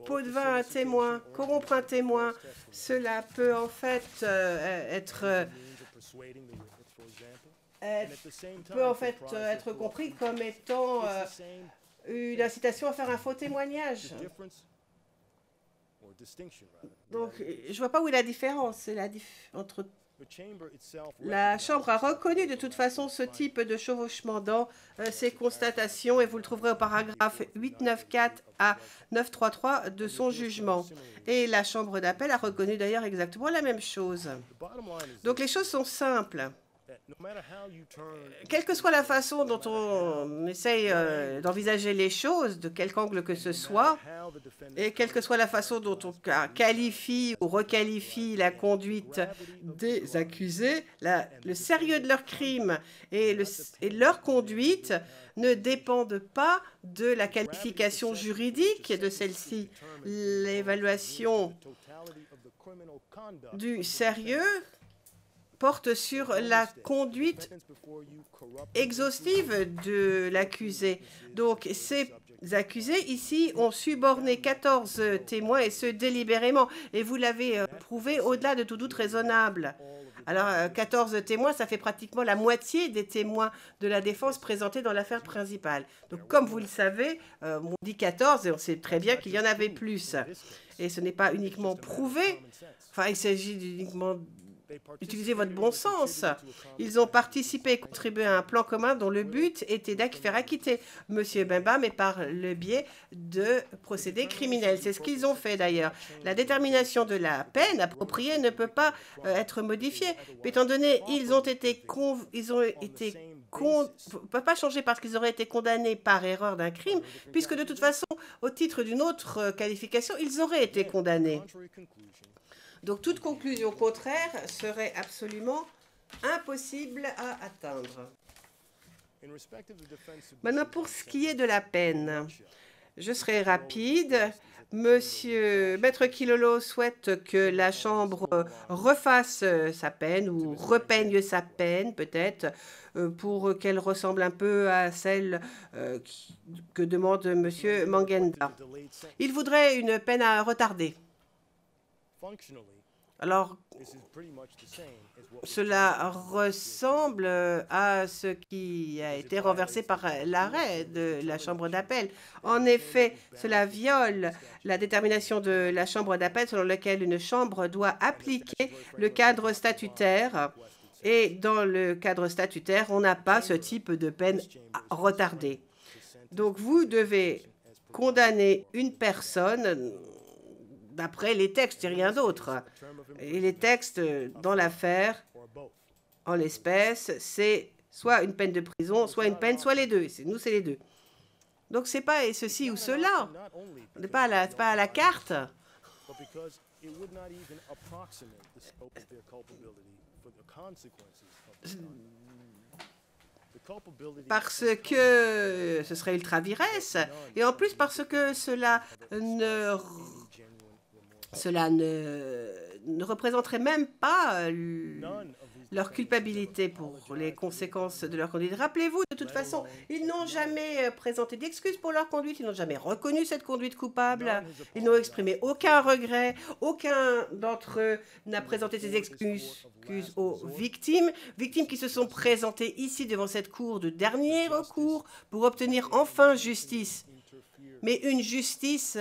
pot de vin à un témoin, corrompre un témoin, cela peut en fait être peut en fait être compris comme étant une incitation à faire un faux témoignage. Donc, je ne vois pas où est la différence entre... La Chambre a reconnu de toute façon ce type de chevauchement dans ses constatations et vous le trouverez au paragraphe 894 à 933 de son jugement. Et la Chambre d'appel a reconnu d'ailleurs exactement la même chose. Donc les choses sont simples. Quelle que soit la façon dont on essaye d'envisager les choses, de quelque angle que ce soit, et quelle que soit la façon dont on qualifie ou requalifie la conduite des accusés, le sérieux de leur crime et leur conduite ne dépendent pas de la qualification juridique de celle-ci. L'évaluation du sérieux porte sur la conduite exhaustive de l'accusé. Donc, ces accusés ici ont suborné 14 témoins et ce délibérément. Et vous l'avez prouvé au-delà de tout doute raisonnable. Alors, 14 témoins, ça fait pratiquement la moitié des témoins de la défense présentés dans l'affaire principale. Donc, comme vous le savez, on dit 14 et on sait très bien qu'il y en avait plus. Et ce n'est pas uniquement prouvé. Enfin, il s'agit uniquement... Utilisez votre bon sens. Ils ont participé et contribué à un plan commun dont le but était de faire acquitter M. Bemba, mais par le biais de procédés criminels. C'est ce qu'ils ont fait d'ailleurs. La détermination de la peine appropriée ne peut pas être modifiée. Étant donné ils ne peuvent pas changer parce qu'ils auraient été condamnés par erreur d'un crime, puisque de toute façon, au titre d'une autre qualification, ils auraient été condamnés. Donc, toute conclusion contraire serait absolument impossible à atteindre. Maintenant, pour ce qui est de la peine, je serai rapide. Maître Kilolo souhaite que la Chambre refasse sa peine ou repeigne sa peine, peut-être, pour qu'elle ressemble un peu à celle que demande M. Mangenda. Il voudrait une peine à retarder. Alors, cela ressemble à ce qui a été renversé par l'arrêt de la Chambre d'appel. En effet, cela viole la détermination de la Chambre d'appel selon laquelle une Chambre doit appliquer le cadre statutaire. Et dans le cadre statutaire, on n'a pas ce type de peine retardée. Donc, vous devez condamner une personne d'après les textes et rien d'autre. Et les textes dans l'affaire, en l'espèce, c'est soit une peine de prison, soit une peine, soit les deux. Nous, c'est les deux. Donc, c'est pas ceci ou cela. On n'est pas à la carte. Parce que ce serait ultra vires, et en plus parce que cela ne représenterait même pas leur culpabilité pour les conséquences de leur conduite. Rappelez-vous, de toute façon, ils n'ont jamais présenté d'excuses pour leur conduite, ils n'ont jamais reconnu cette conduite coupable, ils n'ont exprimé aucun regret, aucun d'entre eux n'a présenté ses excuses aux victimes qui se sont présentées ici devant cette cour de dernier recours pour obtenir enfin justice. Mais une justice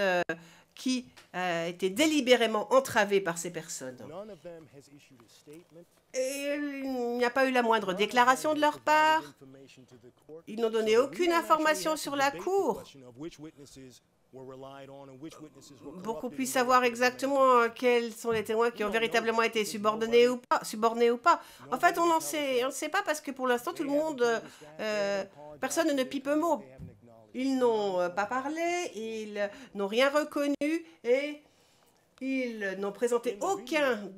qui a été délibérément entravée par ces personnes. Et il n'y a pas eu la moindre déclaration de leur part. Ils n'ont donné aucune information sur la Cour pour qu'on puisse savoir exactement quels sont les témoins qui ont véritablement été subornés ou pas. En fait, on ne sait pas parce que pour l'instant, tout le monde, personne ne pipe mot. Ils n'ont pas parlé, ils n'ont rien reconnu et ils n'ont présenté aucune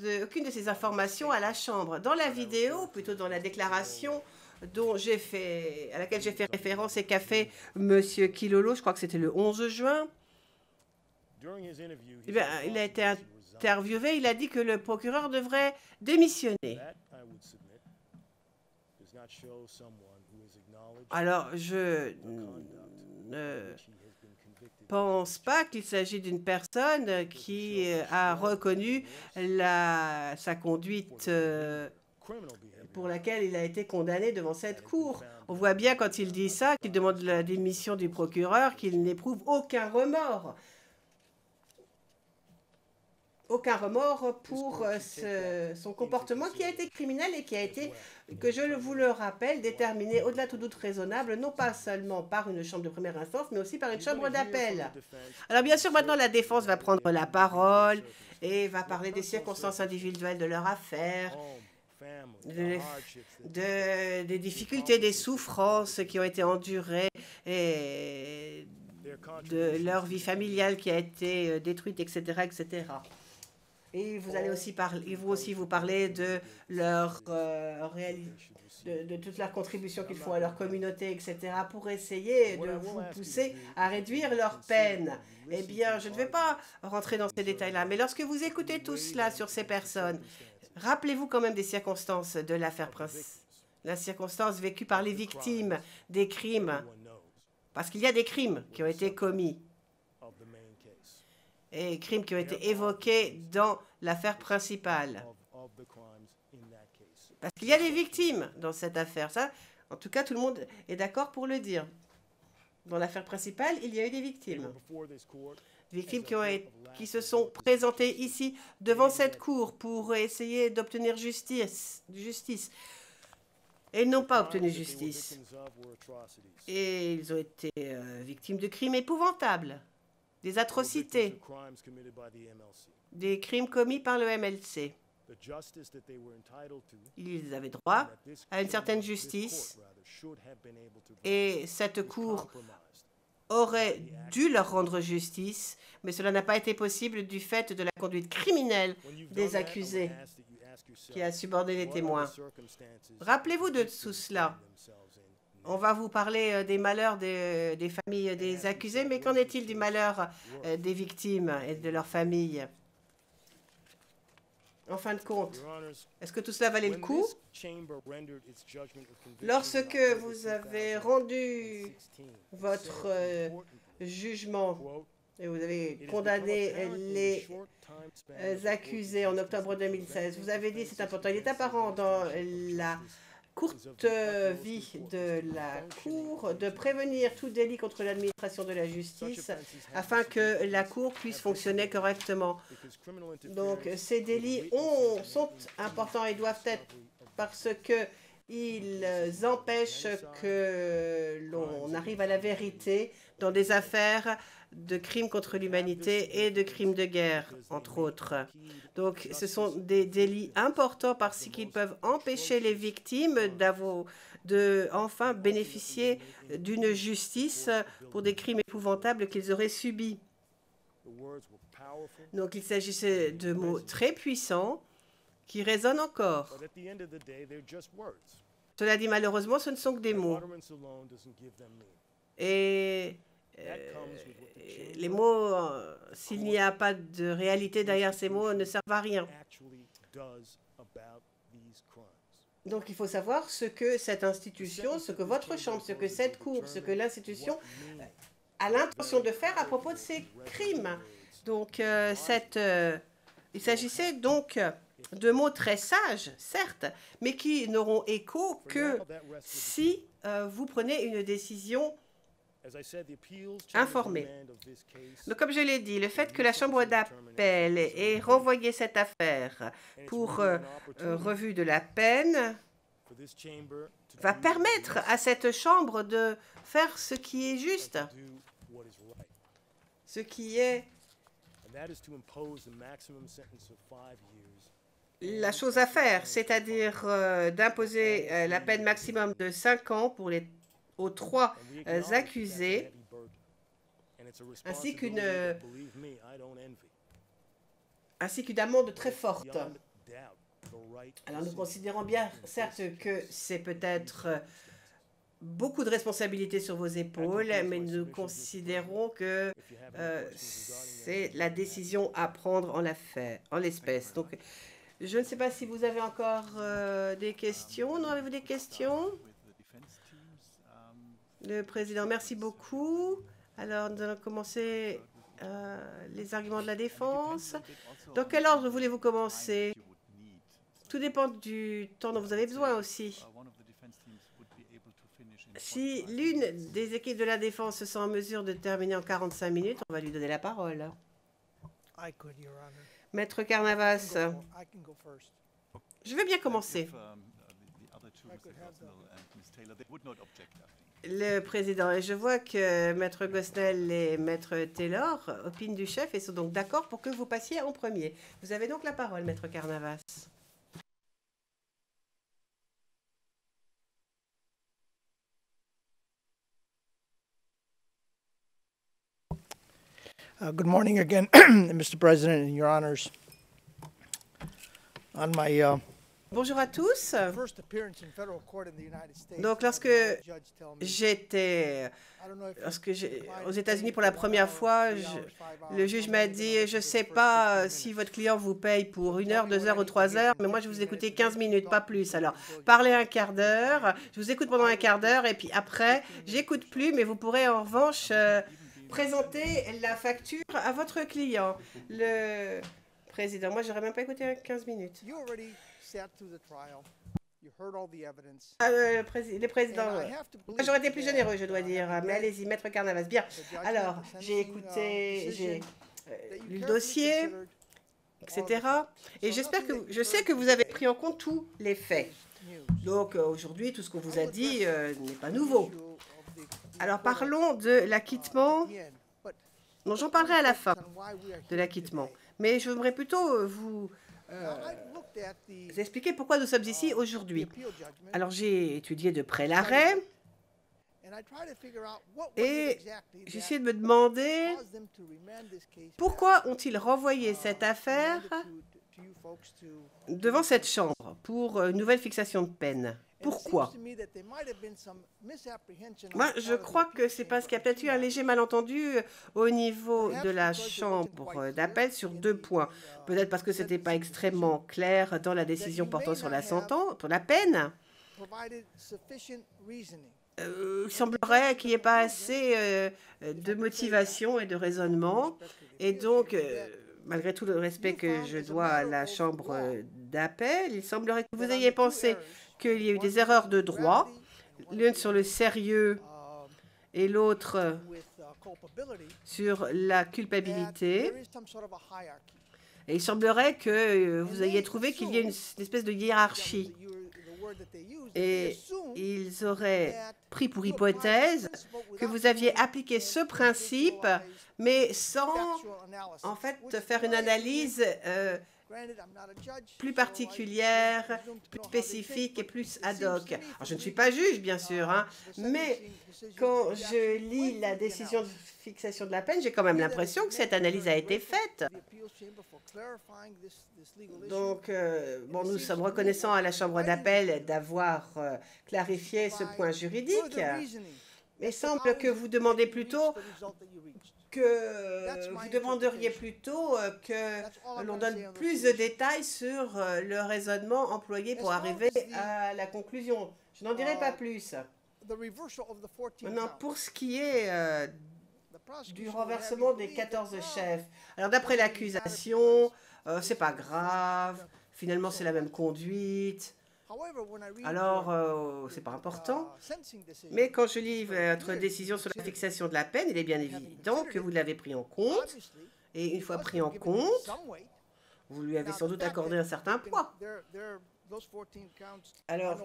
de ces informations à la Chambre. Dans la vidéo, plutôt dans la déclaration à laquelle j'ai fait référence et qu'a fait M. Kilolo, je crois que c'était le 11 juin, il a été interviewé, il a dit que le procureur devrait démissionner. Alors, je ne pense pas qu'il s'agit d'une personne qui a reconnu sa conduite pour laquelle il a été condamné devant cette cour. On voit bien quand il dit ça, qu'il demande la démission du procureur, qu'il n'éprouve aucun remords. Aucun remords pour son comportement qui a été criminel et qui a été, que je vous le rappelle, déterminé au-delà de tout doute raisonnable, non pas seulement par une chambre de première instance, mais aussi par une chambre d'appel. Alors bien sûr, maintenant, la défense va prendre la parole et va parler des circonstances individuelles de leur affaire, des difficultés, des souffrances qui ont été endurées et de leur vie familiale qui a été détruite, etc., etc. Et vous allez aussi vous parler de leur de toute leur contribution qu'ils font à leur communauté, etc., pour essayer de vous pousser à réduire leur peine. Eh bien, je ne vais pas rentrer dans ces détails-là, mais lorsque vous écoutez tout cela sur ces personnes, rappelez-vous quand même des circonstances de l'affaire Prince, la circonstance vécue par les victimes des crimes, parce qu'il y a des crimes qui ont été commis et crimes qui ont été évoqués dans l'affaire principale. Parce qu'il y a des victimes dans cette affaire. Ça, en tout cas, tout le monde est d'accord pour le dire. Dans l'affaire principale, il y a eu des victimes. Victimes qui se sont présentées ici, devant cette cour, pour essayer d'obtenir justice. Et n'ont pas obtenu justice. Et ils ont été victimes de crimes épouvantables. Des atrocités, des crimes commis par le MLC. Ils avaient droit à une certaine justice et cette cour aurait dû leur rendre justice, mais cela n'a pas été possible du fait de la conduite criminelle des accusés qui a subordonné les témoins. Rappelez-vous de tout cela. On va vous parler des malheurs des familles des accusés, mais qu'en est-il du malheur des victimes et de leurs familles? En fin de compte, est-ce que tout cela valait le coup? Lorsque vous avez rendu votre jugement et vous avez condamné les accusés en octobre 2016, vous avez dit, c'est important, il est apparent dans la courte vie de la Cour de prévenir tout délit contre l'administration de la justice afin que la Cour puisse fonctionner correctement. Donc ces délits sont importants et doivent être parce qu'ils empêchent que l'on arrive à la vérité dans des affaires de crimes contre l'humanité et de crimes de guerre, entre autres. Donc, ce sont des délits importants parce qu'ils peuvent empêcher les victimes de enfin bénéficier d'une justice pour des crimes épouvantables qu'ils auraient subis. Donc, il s'agissait de mots très puissants qui résonnent encore. Cela dit, malheureusement, ce ne sont que des mots. Et les mots, s'il n'y a pas de réalité derrière ces mots, ne servent à rien. Donc il faut savoir ce que cette institution, ce que votre chambre, ce que cette cour, ce que l'institution a l'intention de faire à propos de ces crimes. Donc il s'agissait donc de mots très sages, certes, mais qui n'auront écho que si vous prenez une décision informé. Donc, comme je l'ai dit, le fait que la Chambre d'appel ait renvoyé cette affaire pour revue de la peine va permettre à cette Chambre de faire ce qui est juste, ce qui est la chose à faire, c'est-à-dire d'imposer la peine maximum de 5 ans pour aux 3 accusés, ainsi qu'une amende très forte. Alors nous considérons bien, certes, que c'est peut-être beaucoup de responsabilités sur vos épaules, mais nous considérons que c'est la décision à prendre en l'espèce. Donc, je ne sais pas si vous avez encore des questions. Non, avez-vous des questions? Le président, merci beaucoup. Alors, nous allons commencer les arguments de la défense. Dans quel ordre voulez-vous commencer? Tout dépend du temps dont vous avez besoin aussi. Si l'une des équipes de la défense se sent en mesure de terminer en 45 minutes, on va lui donner la parole. Maître Carnavas, je vais bien commencer. Le président, et je vois que Maître Gosnell et Maître Taylor opinent du chef et sont donc d'accord pour que vous passiez en premier. Vous avez donc la parole, Maître Carnavas. Good morning again, Mr. President and Your Honors. On my Bonjour à tous. first appearance in federal court in the United States, Donc, lorsque j'étais aux États-Unis pour la première fois, le juge m'a dit, je ne sais pas si votre client vous paye pour 1 heure, 2 heures ou 3 heures, mais moi, je vous écoutais 15 minutes, pas plus. Alors, parlez un quart d'heure, je vous écoute pendant un quart d'heure, et puis après, j'écoute plus, mais vous pourrez en revanche présenter la facture à votre client. Le président, moi, j'aurais même pas écouté 15 minutes. you already sat through the trial. You heard all the evidence. Les présidents, And I have to believe j'aurais été plus that, généreux, je dois dire, mais allez-y, Maître Carnavas. Bien. Alors, j'ai écouté, j'ai lu le dossier, etc. Et je sais que vous avez pris en compte tous les faits. Donc, aujourd'hui, tout ce qu'on vous a dit n'est pas nouveau. Alors, parlons de l'acquittement. Non, j'en parlerai à la fin de l'acquittement. Mais je voudrais plutôt vous expliquer pourquoi nous sommes ici aujourd'hui. Alors, j'ai étudié de près l'arrêt et j'ai essayé de me demander pourquoi ont-ils renvoyé cette affaire devant cette chambre pour une nouvelle fixation de peine. Pourquoi? Moi, je crois que c'est parce qu'il y a peut-être eu un léger malentendu au niveau de la chambre d'appel sur 2 points. Peut-être parce que ce n'était pas extrêmement clair dans la décision portant sur la sentence, pour la peine. Il semblerait qu'il n'y ait pas assez de motivation et de raisonnement. Et donc, malgré tout le respect que je dois à la chambre d'appel, il semblerait que vous ayez pensé qu'il y a eu des erreurs de droit, l'une sur le sérieux et l'autre sur la culpabilité. Et il semblerait que vous ayez trouvé qu'il y ait une espèce de hiérarchie. Et ils auraient pris pour hypothèse que vous aviez appliqué ce principe, mais sans, en fait, faire une analyse plus particulière, plus spécifique et plus ad hoc. Alors, je ne suis pas juge, bien sûr, hein, mais quand je lis la décision de fixation de la peine, j'ai quand même l'impression que cette analyse a été faite. Donc, bon, nous sommes reconnaissants à la Chambre d'appel d'avoir clarifié ce point juridique, mais il semble que vous demandez plutôt que vous demanderiez plutôt que l'on donne plus de détails sur le raisonnement employé pour arriver à la conclusion. Je n'en dirai pas plus. Maintenant, pour ce qui est du renversement des 14 chefs, alors d'après l'accusation, c'est pas grave, finalement c'est la même conduite. Alors, c'est pas important. Mais quand je lis votre décision sur la fixation de la peine, il est bien évident que vous l'avez pris en compte. Et une fois pris en compte, vous lui avez sans doute accordé un certain poids. Alors,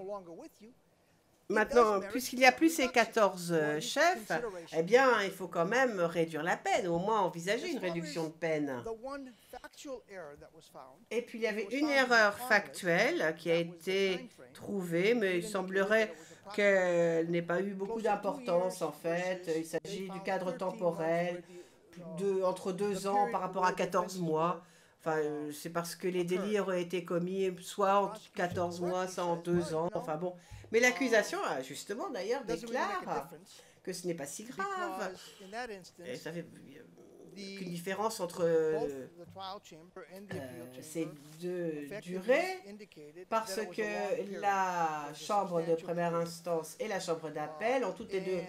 maintenant, puisqu'il n'y a plus ces 14 chefs, eh bien, il faut quand même réduire la peine, au moins envisager une réduction de peine. Et puis, il y avait une erreur factuelle qui a été trouvée, mais il semblerait qu'elle n'ait pas eu beaucoup d'importance, en fait. Il s'agit du cadre temporel, entre 2 ans par rapport à 14 mois. Enfin, c'est parce que les délits auraient été commis soit en 14 mois, soit en 2 ans. Enfin bon. Mais l'accusation, justement, d'ailleurs, déclare que ce n'est pas si grave. Et ça fait qu'une différence entre ces 2 durées, parce que la chambre de première instance et la chambre d'appel ont toutes les deux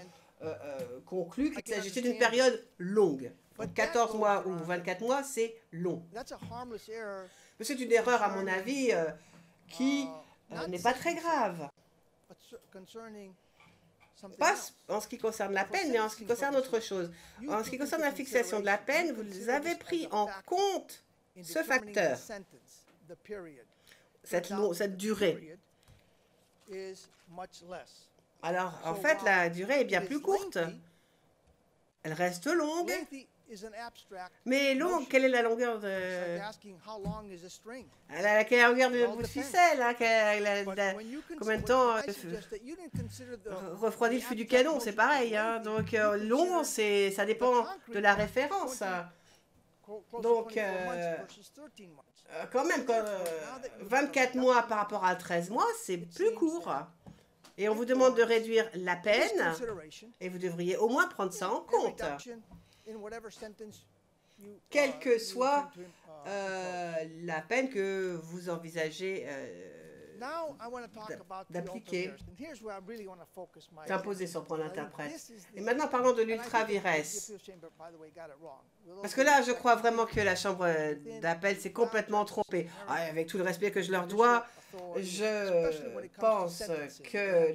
conclu qu'il s'agissait d'une période longue. 14 mois ou 24 mois, c'est long. Mais c'est une erreur, à mon avis, qui n'est pas très grave. Pas en ce qui concerne la peine, mais en ce qui concerne autre chose. En ce qui concerne la fixation de la peine, vous avez pris en compte ce facteur, cette durée. Alors, en fait, la durée est bien plus courte. Elle reste longue. Mais longue, quelle est la longueur de... Quelle est la longueur de bout de ficelle, hein, combien de temps refroidit le fût du canon, c'est pareil. Hein, donc, long, ça dépend de la référence. Donc, quand même, 24 mois par rapport à 13 mois, c'est plus court. Et on vous demande de réduire la peine, et vous devriez au moins prendre ça en compte. Quelle que soit la peine que vous envisagez d'appliquer, d'imposer sur prendre l'interprète. Et maintenant, parlons de l'ultra-viresse. Parce que là, je crois vraiment que la Chambre d'appel s'est complètement trompée. Avec tout le respect que je leur dois, je pense que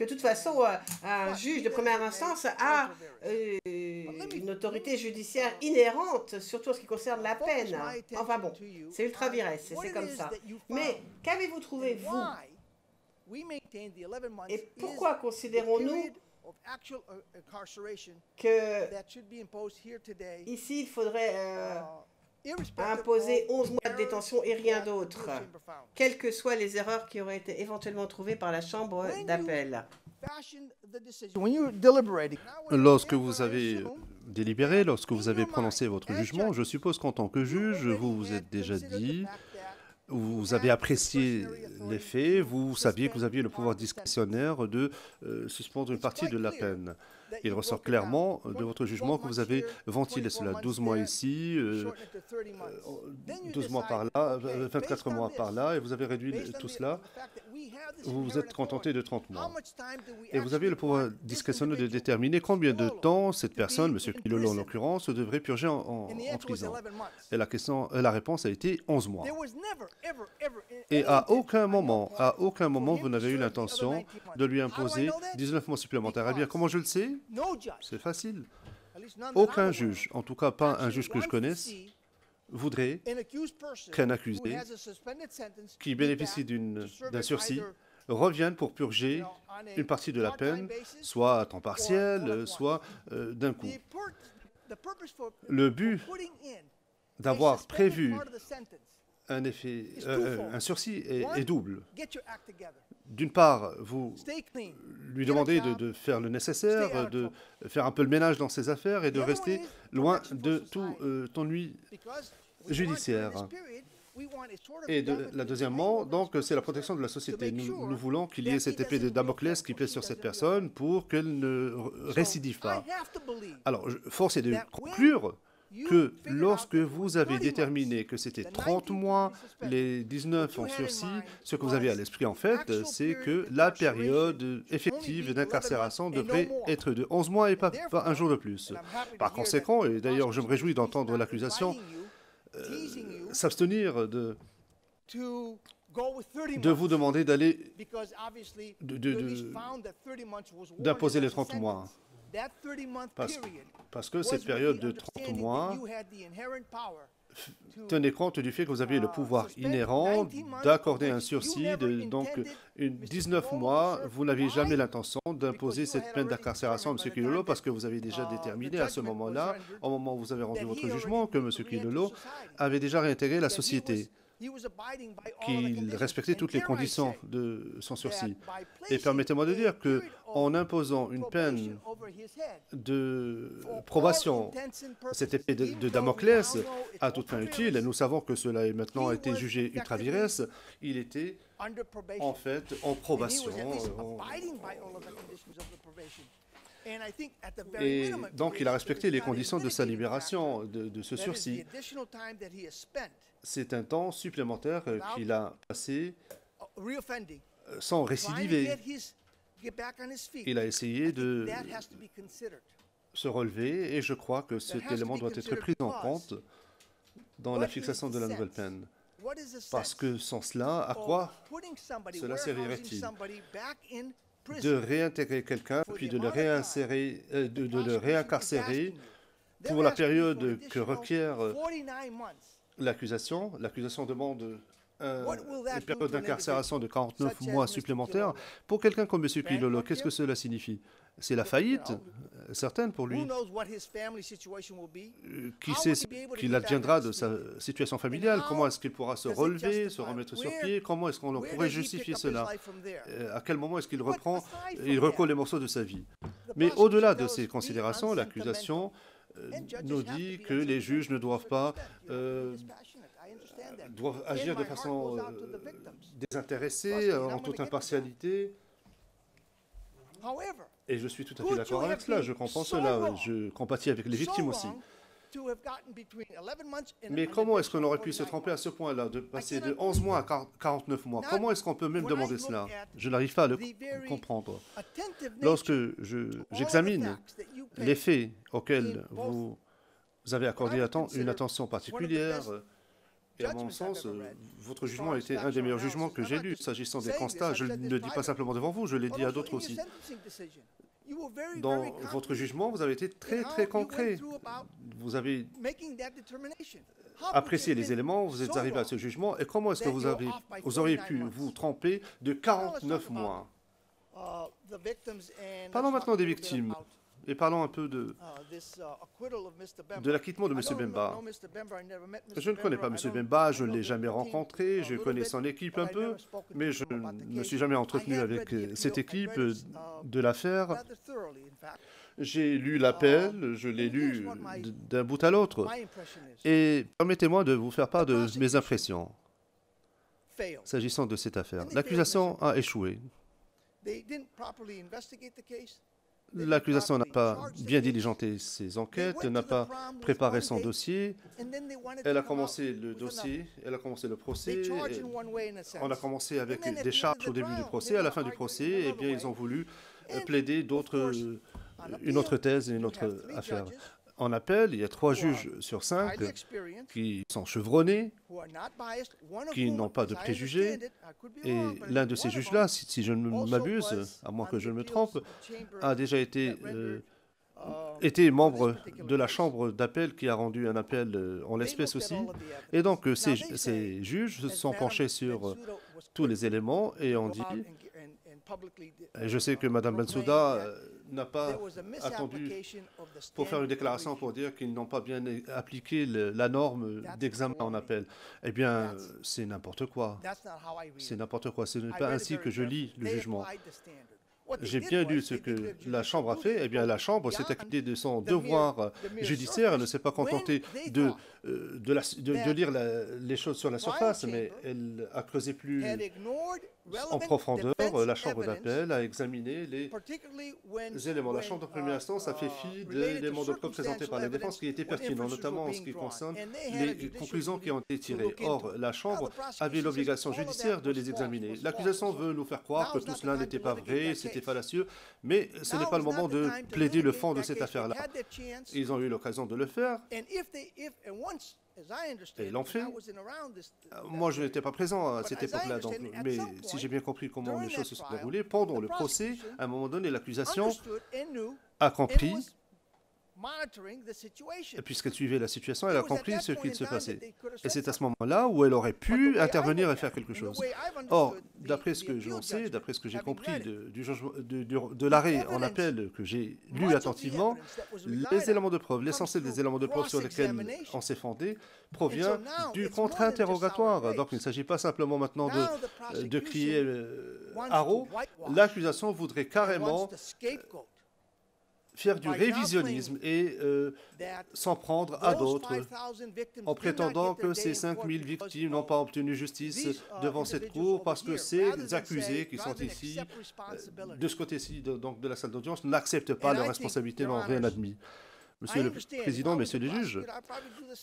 de toute façon, un juge de première instance a une autorité judiciaire inhérente, surtout en ce qui concerne la peine. Enfin bon, c'est ultra-viresse, c'est comme ça. Mais qu'avez-vous trouvé, vous? Et pourquoi considérons-nous que ici, il faudrait imposer 11 mois de détention et rien d'autre, quelles que soient les erreurs qui auraient été éventuellement trouvées par la Chambre d'appel? Lorsque vous avez délibéré, lorsque vous avez prononcé votre jugement, je suppose qu'en tant que juge, vous vous êtes déjà dit, vous avez apprécié les faits, vous saviez que vous aviez le pouvoir discrétionnaire de suspendre une partie de la peine. Il ressort clairement de votre jugement que vous avez ventilé cela. 12 mois ici, 12 mois par là, 24 mois par là, et vous avez réduit tout cela. Vous vous êtes contenté de 30 mois. Et vous avez le pouvoir discrétionnaire de déterminer combien de temps cette personne, M. Kilolo en l'occurrence, devrait purger en prison. Et la réponse a été 11 mois. Et à aucun moment, vous n'avez eu l'intention de lui imposer 19 mois supplémentaires. Eh bien, comment je le sais? C'est facile. Aucun juge, en tout cas pas un juge que je connaisse, voudrait qu'un accusé qui bénéficie d'un sursis revienne pour purger une partie de la peine, soit à temps partiel, soit d'un coup. Le but d'avoir prévu un sursis est double. D'une part, vous lui demandez de faire le nécessaire, de faire un peu le ménage dans ses affaires et de rester loin de tout ennui judiciaire. Et deuxièmement, donc, c'est la protection de la société. Nous voulons qu'il y ait cette épée de Damoclès qui pèse sur cette personne pour qu'elle ne récidive pas. Alors, force est de conclure que lorsque vous avez déterminé que c'était 30 mois, les 19 en sursis, ce que vous avez à l'esprit en fait, c'est que la période effective d'incarcération devrait être de 11 mois et pas un jour de plus. Par conséquent, et d'ailleurs je me réjouis d'entendre l'accusation, s'abstenir de vous demander d'imposer les 30 mois. Parce que cette période de 30 mois tenait compte du fait que vous aviez le pouvoir inhérent d'accorder un sursis de 19 mois. Vous n'aviez jamais l'intention d'imposer cette peine d'incarcération à M. Kilolo parce que vous avez déjà déterminé à ce moment-là, au moment où vous avez rendu votre jugement, que M. Kilolo avait déjà réintégré la société, qu'il respectait toutes les conditions de son sursis. Et permettez-moi de dire qu'en imposant une peine de probation, cette épée de Damoclès, à toute fin utile, et nous savons que cela a maintenant été jugé ultra virès, il était en fait en probation. Et donc il a respecté les conditions de sa libération, de ce sursis. C'est un temps supplémentaire qu'il a passé sans récidiver. Il a essayé de se relever et je crois que cet élément doit être pris en compte dans la fixation de la nouvelle peine. Parce que sans cela, à quoi cela servirait-il? De réintégrer quelqu'un, puis de le réinsérer, de le réincarcérer pour la période que requiert l'accusation. L'accusation demande une période d'incarcération de 49 mois supplémentaires. Pour quelqu'un comme M. Kilolo, qu'est-ce que cela signifie? C'est la faillite, certaine pour lui. Qui sait ce qu'il adviendra de sa situation familiale? Comment est-ce qu'il pourra se relever, se remettre sur pied? Comment est-ce qu'on pourrait justifier cela? À quel moment est-ce qu'il recolle les morceaux de sa vie? Mais au-delà de ces considérations, l'accusation nous dit que les juges ne doivent pas doivent agir de façon désintéressée, en toute impartialité. Et je suis tout à fait d'accord avec cela, je comprends cela, je compatis avec les victimes aussi. Mais comment est-ce qu'on aurait pu se tromper à ce point-là, de passer de 11 mois à 49 mois? Comment est-ce qu'on peut même demander cela? Je n'arrive pas à le comprendre. Lorsque j'examine les faits auxquels vous avez accordé une attention particulière, et à mon sens, votre jugement a été un des meilleurs jugements que j'ai lus. S'agissant des constats, je ne le dis pas simplement devant vous, je l'ai dit à d'autres aussi. Dans votre jugement, vous avez été très, très concret. Vous avez apprécié les éléments, vous êtes arrivé à ce jugement. Et comment est-ce que vous auriez pu vous tromper de 49 mois? Parlons maintenant des victimes. Et parlons un peu de l'acquittement de M. Bemba. Je ne connais pas M. Bemba, je ne l'ai jamais rencontré, je connais son équipe un peu, mais je ne me suis jamais entretenu avec cette équipe de l'affaire. J'ai lu l'appel, je l'ai lu d'un bout à l'autre, et permettez-moi de vous faire part de mes impressions s'agissant de cette affaire. L'accusation a échoué. L'accusation n'a pas bien diligenté ses enquêtes, n'a pas préparé son dossier. Elle a commencé le dossier, elle a commencé le procès. On a commencé avec des charges au début du procès. À la fin du procès, eh bien, ils ont voulu plaider une autre thèse et une autre affaire. En appel, il y a 3 juges sur 5 qui sont chevronnés, qui n'ont pas de préjugés. Et l'un de ces juges-là, si je ne m'abuse, à moins que je me trompe, a déjà été membre de la chambre d'appel qui a rendu un appel en l'espèce aussi. Et donc, ces juges se sont penchés sur tous les éléments et ont dit... Et je sais que Mme Bensouda n'a pas attendu pour faire une déclaration pour dire qu'ils n'ont pas bien appliqué la norme d'examen en appel. Eh bien, c'est n'importe quoi. C'est n'importe quoi. Ce n'est pas ainsi que je lis le jugement. J'ai bien lu ce que la Chambre a fait. Eh bien, la Chambre s'est acquittée de son devoir judiciaire. Elle ne s'est pas contentée de lire les choses sur la surface, mais elle a creusé plus en profondeur. La Chambre d'appel a examiné les éléments. La Chambre de première instance a fait fi des éléments de preuve présentés par la défense qui étaient pertinents, notamment en ce qui concerne les conclusions qui ont été tirées. Or, la Chambre avait l'obligation judiciaire de les examiner. L'accusation veut nous faire croire que tout cela n'était pas vrai, c'était fallacieux, mais ce n'est pas le moment de plaider le fond de cette affaire-là. Ils ont eu l'occasion de le faire. Et ils l'ont fait. Moi, je n'étais pas présent à cette époque-là, mais si j'ai bien compris comment les choses se sont déroulées, pendant le procès, à un moment donné, l'accusation a compris, puisqu'elle suivait la situation, elle a compris ce qu'il se passait. Et c'est à ce moment-là où elle aurait pu intervenir et faire quelque chose. Or, d'après ce que j'en sais, d'après ce que j'ai compris de l'arrêt en appel que j'ai lu attentivement, les éléments de preuve, l'essentiel des éléments de preuve sur lesquels on s'est fondé, provient du contre-interrogatoire. Donc, il ne s'agit pas simplement maintenant de crier haro. L'accusation voudrait carrément faire du révisionnisme et s'en prendre à d'autres, en prétendant que ces 5000 victimes n'ont pas obtenu justice devant cette cour parce que ces accusés qui sont ici, de ce côté-ci donc de la salle d'audience, n'acceptent pas leur responsabilité, n'ont rien admis. Monsieur le Président, Messieurs les juges,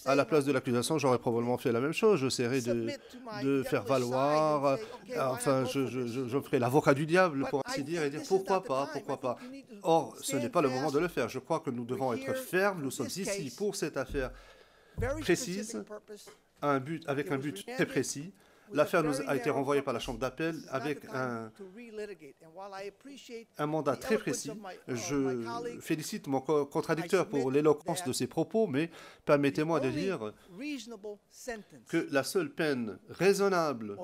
à la place de l'accusation, j'aurais probablement fait la même chose. J'essaierais de faire valoir, enfin, je ferai l'avocat du diable, pour ainsi dire, et dire pourquoi pas, pourquoi pas. Or, ce n'est pas le moment de le faire. Je crois que nous devons être fermes. Nous sommes ici pour cette affaire. précise, avec un but très précis. L'affaire a été renvoyée par la Chambre d'appel avec un mandat très précis. Je félicite mon contradicteur pour l'éloquence de ses propos, mais permettez-moi de dire que la seule peine raisonnable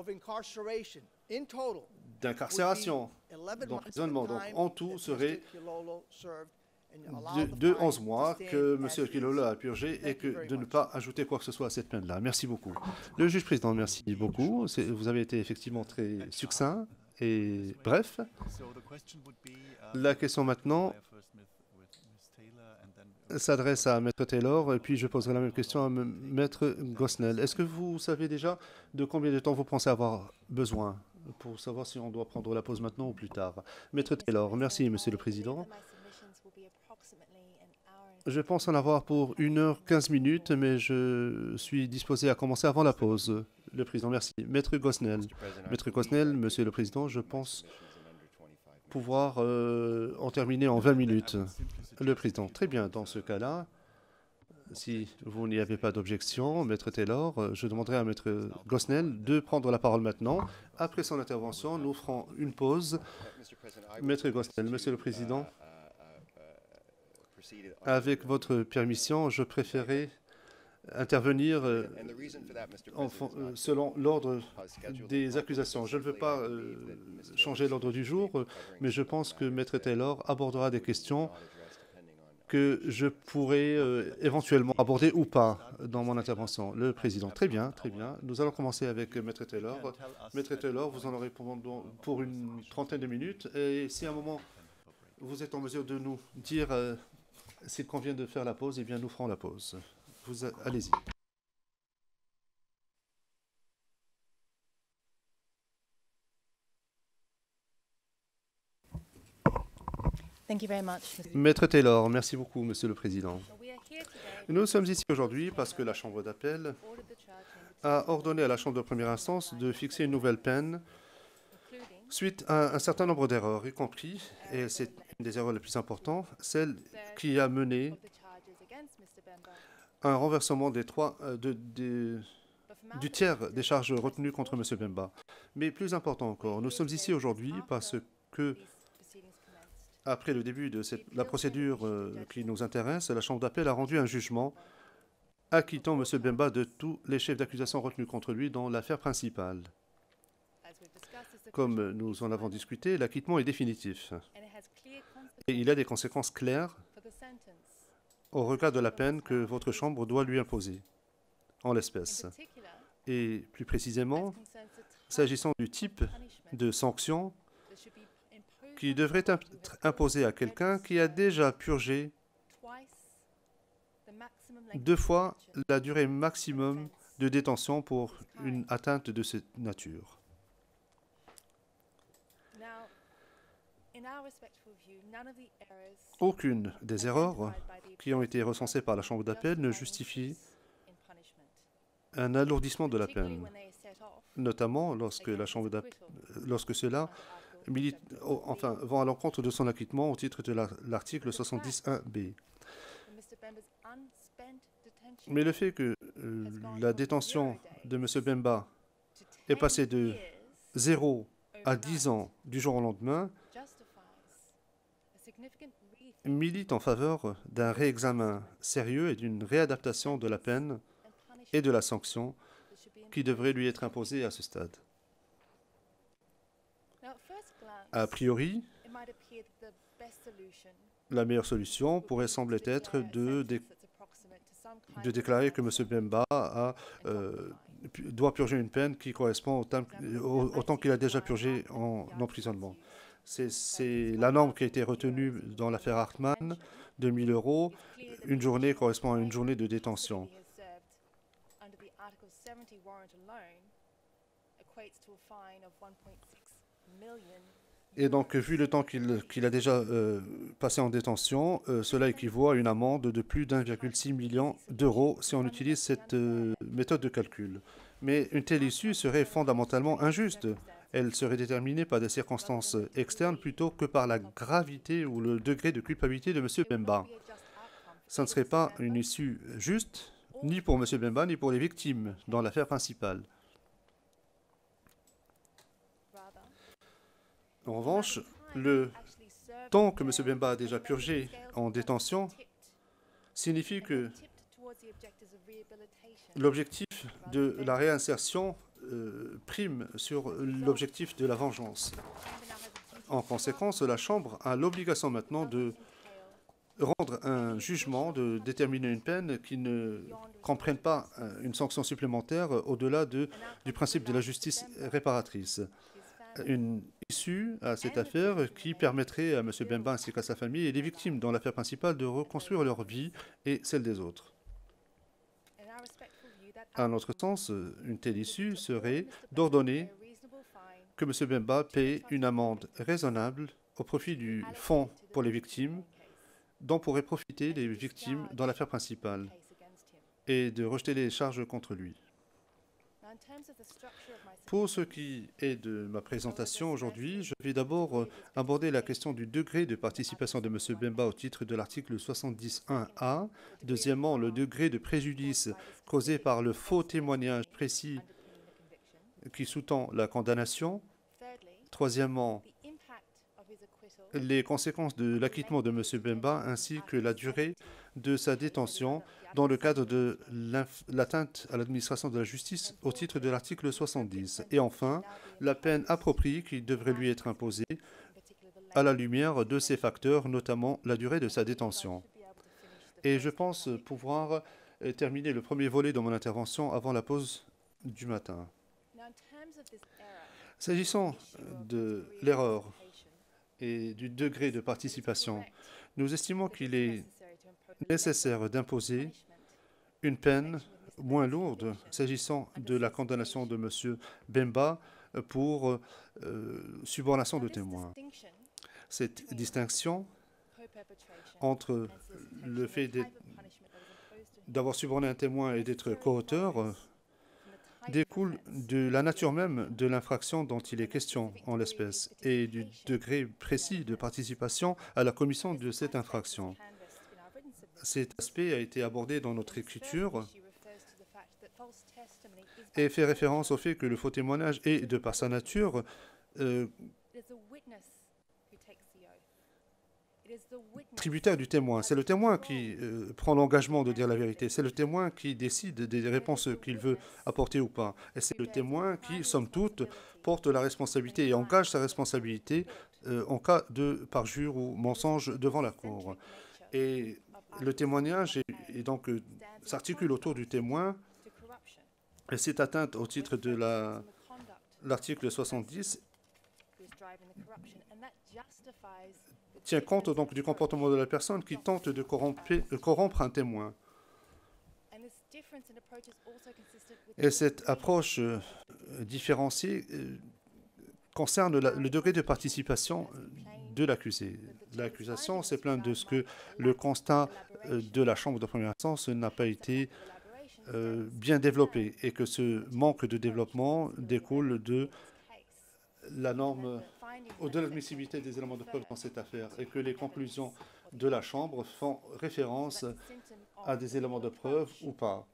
d'incarcération, d'emprisonnement, donc en tout, serait de 11 mois que M. Kilolo a purgé et que de ne pas ajouter quoi que ce soit à cette peine-là. Merci beaucoup. Le juge président, merci beaucoup. Vous avez été effectivement très succinct et bref. La question maintenant s'adresse à Maître Taylor, et puis je poserai la même question à Maître Gosnell. Est-ce que vous savez déjà de combien de temps vous pensez avoir besoin pour savoir si on doit prendre la pause maintenant ou plus tard? Maître Taylor, merci, Monsieur le Président. Je pense en avoir pour 1h15, mais je suis disposé à commencer avant la pause. Le Président, merci. Maître Gosnell. Maître Gosnell, Monsieur le Président, je pense pouvoir en terminer en 20 minutes. Le Président, très bien. Dans ce cas-là, si vous n'y avez pas d'objection, Maître Taylor, je demanderai à Maître Gosnell de prendre la parole maintenant. Après son intervention, nous ferons une pause. Maître Gosnell, Monsieur le Président, avec votre permission, je préférais intervenir selon l'ordre des accusations. Je ne veux pas changer l'ordre du jour, mais je pense que Maître Taylor abordera des questions que je pourrais éventuellement aborder ou pas dans mon intervention. Le Président, très bien, très bien. Nous allons commencer avec Maître Taylor. Maître Taylor, vous en aurez pour une trentaine de minutes. Et si à un moment, vous êtes en mesure de nous dire s'il convient de faire la pause, eh bien, nous ferons la pause. Allez-y. Maître Taylor, merci beaucoup, Monsieur le Président. Nous sommes ici aujourd'hui parce que la Chambre d'appel a ordonné à la Chambre de première instance de fixer une nouvelle peine suite à un certain nombre d'erreurs, y compris, et c'est une des erreurs les plus importantes, celle qui a mené à un renversement du tiers des charges retenues contre M. Bemba. Mais plus important encore, nous sommes ici aujourd'hui parce que, après le début de la procédure qui nous intéresse, la Chambre d'appel a rendu un jugement acquittant M. Bemba de tous les chefs d'accusation retenus contre lui dans l'affaire principale. Comme nous en avons discuté, l'acquittement est définitif et il a des conséquences claires au regard de la peine que votre Chambre doit lui imposer, en l'espèce. Et plus précisément, s'agissant du type de sanction qui devrait être imposée à quelqu'un qui a déjà purgé 2 fois la durée maximum de détention pour une atteinte de cette nature. Aucune des erreurs qui ont été recensées par la Chambre d'appel ne justifie un alourdissement de la peine, notamment lorsque cela vont à l'encontre de son acquittement au titre de l'article 70.1b. Mais le fait que la détention de M. Bemba est passée de 0 à 10 ans du jour au lendemain milite en faveur d'un réexamen sérieux et d'une réadaptation de la peine et de la sanction qui devrait lui être imposée à ce stade. A priori, la meilleure solution pourrait sembler être de déclarer que M. Bemba doit purger une peine qui correspond au temps qu'il a déjà purgé en emprisonnement. C'est la norme qui a été retenue dans l'affaire Hartmann, 2 000 €. Une journée correspond à une journée de détention. Et donc, vu le temps qu'il a déjà passé en détention, cela équivaut à une amende de plus d'1,6 million d'euros si on utilise cette méthode de calcul. Mais une telle issue serait fondamentalement injuste. Elle serait déterminée par des circonstances externes plutôt que par la gravité ou le degré de culpabilité de M. Bemba. Ce ne serait pas une issue juste ni pour M. Bemba, ni pour les victimes dans l'affaire principale. En revanche, le temps que M. Bemba a déjà purgé en détention signifie que l'objectif de la réinsertion prime sur l'objectif de la vengeance. En conséquence, la Chambre a l'obligation maintenant de rendre un jugement, de déterminer une peine qui ne comprenne pas une sanction supplémentaire au-delà du principe de la justice réparatrice. Une issue à cette affaire qui permettrait à M. Bemba ainsi qu'à sa famille et les victimes dans l'affaire principale de reconstruire leur vie et celle des autres. À notre sens, une telle issue serait d'ordonner que M. Bemba paie une amende raisonnable au profit du fonds pour les victimes dont pourraient profiter les victimes dans l'affaire principale et de rejeter les charges contre lui. Pour ce qui est de ma présentation aujourd'hui, je vais d'abord aborder la question du degré de participation de M. Bemba au titre de l'article 71A. Deuxièmement, le degré de préjudice causé par le faux témoignage précis qui sous-tend la condamnation. Troisièmement, les conséquences de l'acquittement de M. Bemba ainsi que la durée de sa détention dans le cadre de l'atteinte à l'administration de la justice au titre de l'article 70. Et enfin, la peine appropriée qui devrait lui être imposée à la lumière de ces facteurs, notamment la durée de sa détention. Et je pense pouvoir terminer le premier volet de mon intervention avant la pause du matin. S'agissant de l'erreur et du degré de participation, nous estimons qu'il est nécessaire d'imposer une peine moins lourde s'agissant de la condamnation de M. Bemba pour subornation de témoins. Cette distinction entre le fait d'avoir suborné un témoin et d'être coauteur découle de la nature même de l'infraction dont il est question en l'espèce et du degré précis de participation à la commission de cette infraction. Cet aspect a été abordé dans notre écriture et fait référence au fait que le faux témoignage est, de par sa nature, tributaire du témoin. C'est le témoin qui prend l'engagement de dire la vérité. C'est le témoin qui décide des réponses qu'il veut apporter ou pas. Et c'est le témoin qui, somme toute, porte la responsabilité et engage sa responsabilité en cas de parjure ou mensonge devant la cour. Et le témoignage s'articule autour du témoin et cette atteinte au titre de l'article 70 tient compte donc du comportement de la personne qui tente de corrompre un témoin. Et cette approche différenciée concerne le degré de participation de l'accusé. L'accusation s'est plainte de ce que le constat de la Chambre de première instance n'a pas été bien développé et que ce manque de développement découle de la norme de l'admissibilité des éléments de preuve dans cette affaire et que les conclusions de la Chambre font référence à des éléments de preuve ou pas.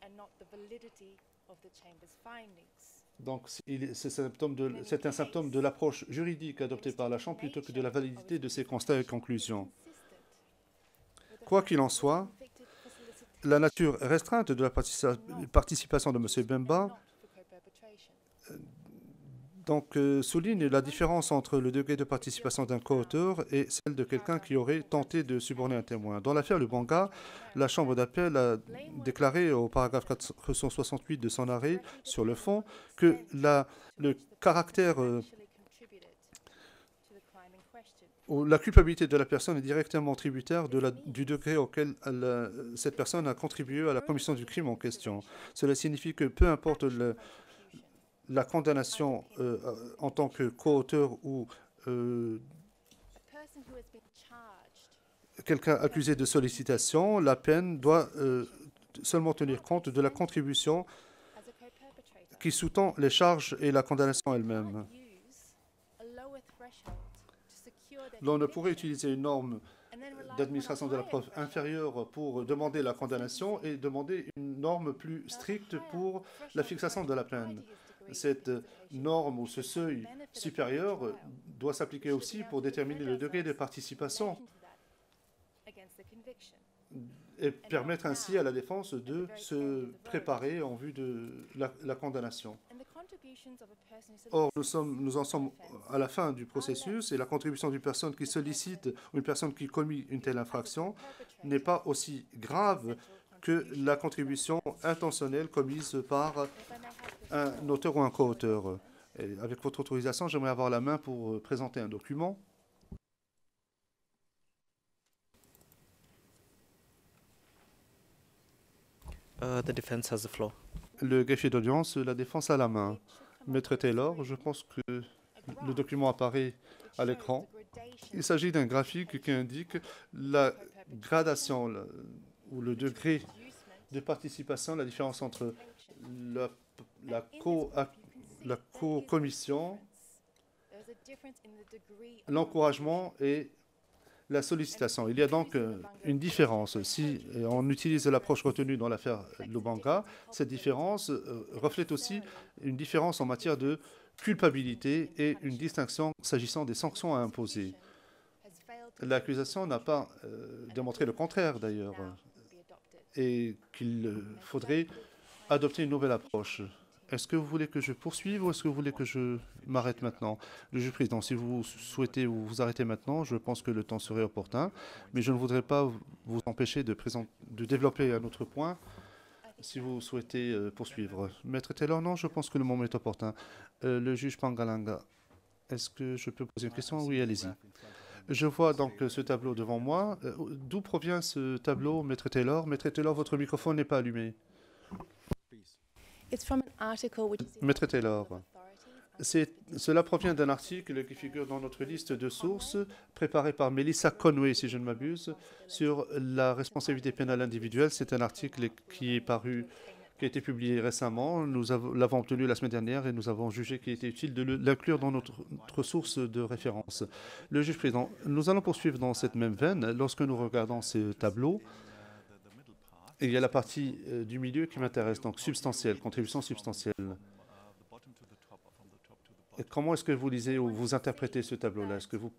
Donc, c'est un symptôme de l'approche juridique adoptée par la Chambre plutôt que de la validité de ses constats et conclusions. Quoi qu'il en soit, la nature restreinte de la participation de M. Bemba souligne la différence entre le degré de participation d'un coauteur et celle de quelqu'un qui aurait tenté de suborner un témoin. Dans l'affaire Lubanga, la Chambre d'appel a déclaré au paragraphe 468 de son arrêt sur le fond que le caractère ou la culpabilité de la personne est directement tributaire du degré auquel cette personne a contribué à la commission du crime en question. Cela signifie que peu importe la condamnation en tant que coauteur ou quelqu'un accusé de sollicitation, la peine doit seulement tenir compte de la contribution qui sous-tend les charges et la condamnation elle-même. L'on ne pourrait utiliser une norme d'administration de la preuve inférieure pour demander la condamnation et demander une norme plus stricte pour la fixation de la peine. Cette norme ou ce seuil supérieur doit s'appliquer aussi pour déterminer le degré de participation et permettre ainsi à la défense de se préparer en vue de la condamnation. Or, nous en sommes à la fin du processus et la contribution d'une personne qui sollicite ou une personne qui commet une telle infraction n'est pas aussi grave que la contribution intentionnelle commise par un auteur ou un co-auteur. Avec votre autorisation, j'aimerais avoir la main pour présenter un document. The defense has the floor. Le greffier d'audience, la défense à la main. Maître Taylor, je pense que le document apparaît à l'écran. Il s'agit d'un graphique qui indique la gradation ou le degré de participation, la différence entre la co-commission, l'encouragement et la sollicitation. Il y a donc une différence. Si on utilise l'approche retenue dans l'affaire Lubanga, cette différence reflète aussi une différence en matière de culpabilité et une distinction s'agissant des sanctions à imposer. L'accusation n'a pas démontré le contraire d'ailleurs et qu'il faudrait adopter une nouvelle approche. Est-ce que vous voulez que je poursuive ou est-ce que vous voulez que je m'arrête maintenant? Le juge président, si vous souhaitez vous arrêter maintenant, je pense que le temps serait opportun, mais je ne voudrais pas vous empêcher de développer un autre point si vous souhaitez poursuivre. Maître Taylor, non, je pense que le moment est opportun. Le juge Pangalanga, est-ce que je peux poser une question? Oui, allez-y. Je vois donc ce tableau devant moi. D'où provient ce tableau, Maître Taylor? Maître Taylor, votre microphone n'est pas allumé. Maître Taylor, cela provient d'un article qui figure dans notre liste de sources, préparé par Melissa Conway, si je ne m'abuse, sur la responsabilité pénale individuelle. C'est un article qui est paru, qui a été publié récemment. Nous l'avons obtenu la semaine dernière et nous avons jugé qu'il était utile de l'inclure dans notre source de référence. Le juge président, nous allons poursuivre dans cette même veine. Lorsque nous regardons ce tableau, il y a la partie du milieu qui m'intéresse, donc substantielle, contribution substantielle. Et comment est-ce que vous lisez ou vous interprétez ce tableau-là? Est-ce que vous,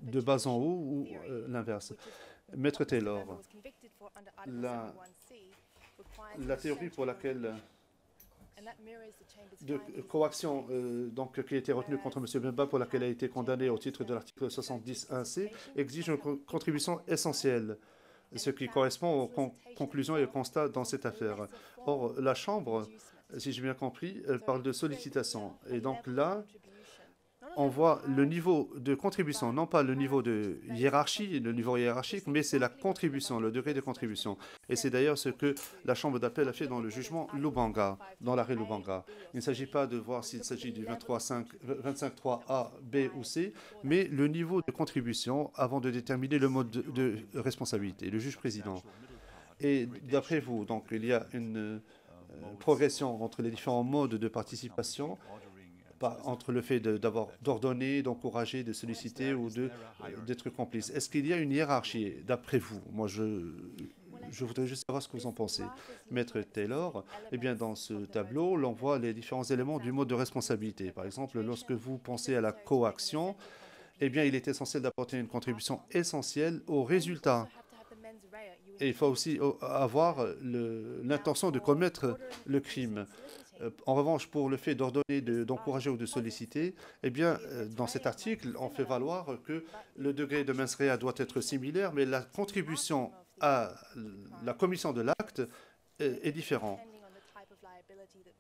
de bas en haut ou l'inverse? Maître Taylor, la théorie pour laquelle de coaction donc, qui a été retenue contre M. Bemba, pour laquelle il a été condamné au titre de l'article 70.1c, exige une contribution essentielle, ce qui correspond aux conclusions et aux constats dans cette affaire. Or, la Chambre, si j'ai bien compris, parle de sollicitation. Et donc là, on voit le niveau de contribution, non pas le niveau de hiérarchie, le niveau hiérarchique, mais c'est la contribution, le degré de contribution. Et c'est d'ailleurs ce que la Chambre d'appel a fait dans le jugement Lubanga, dans l'arrêt Lubanga. Il ne s'agit pas de voir s'il s'agit du 25.3a, B ou C, mais le niveau de contribution avant de déterminer le mode de responsabilité, le juge président. Et d'après vous, donc, il y a une progression entre les différents modes de participation, entre le fait d'ordonner, d'encourager, de solliciter ou d'être complice. Est-ce qu'il y a une hiérarchie, d'après vous? Moi, je voudrais juste savoir ce que vous en pensez. Maître Taylor, eh bien, dans ce tableau, l'on voit les différents éléments du mode de responsabilité. Par exemple, lorsque vous pensez à la coaction, eh bien, il est essentiel d'apporter une contribution essentielle au résultat. Et il faut aussi avoir l'intention de commettre le crime. En revanche, pour le fait d'ordonner, d'encourager ou de solliciter, eh bien, dans cet article, on fait valoir que le degré de mens rea doit être similaire, mais la contribution à la commission de l'acte est différente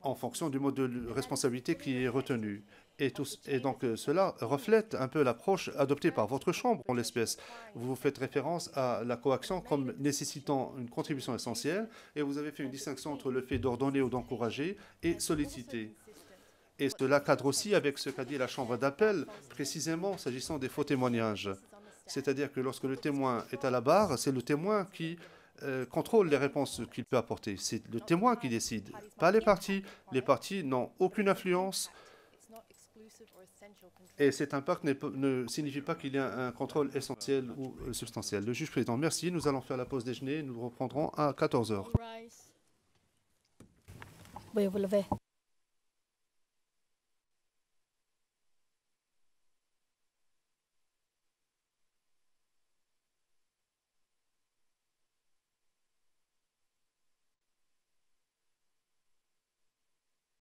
en fonction du mode de responsabilité qui est retenu. Et donc, cela reflète un peu l'approche adoptée par votre Chambre en l'espèce. Vous faites référence à la coaction comme nécessitant une contribution essentielle et vous avez fait une distinction entre le fait d'ordonner ou d'encourager et solliciter. Et cela cadre aussi avec ce qu'a dit la Chambre d'appel, précisément s'agissant des faux témoignages. C'est-à-dire que lorsque le témoin est à la barre, c'est le témoin qui contrôle les réponses qu'il peut apporter. C'est le témoin qui décide, pas les parties. Les parties n'ont aucune influence Et cet impact ne signifie pas qu'il y a un contrôle essentiel ou substantiel. Le juge président, merci. Nous allons faire la pause déjeuner. Nous reprendrons à 14 heures. Veuillez vous lever.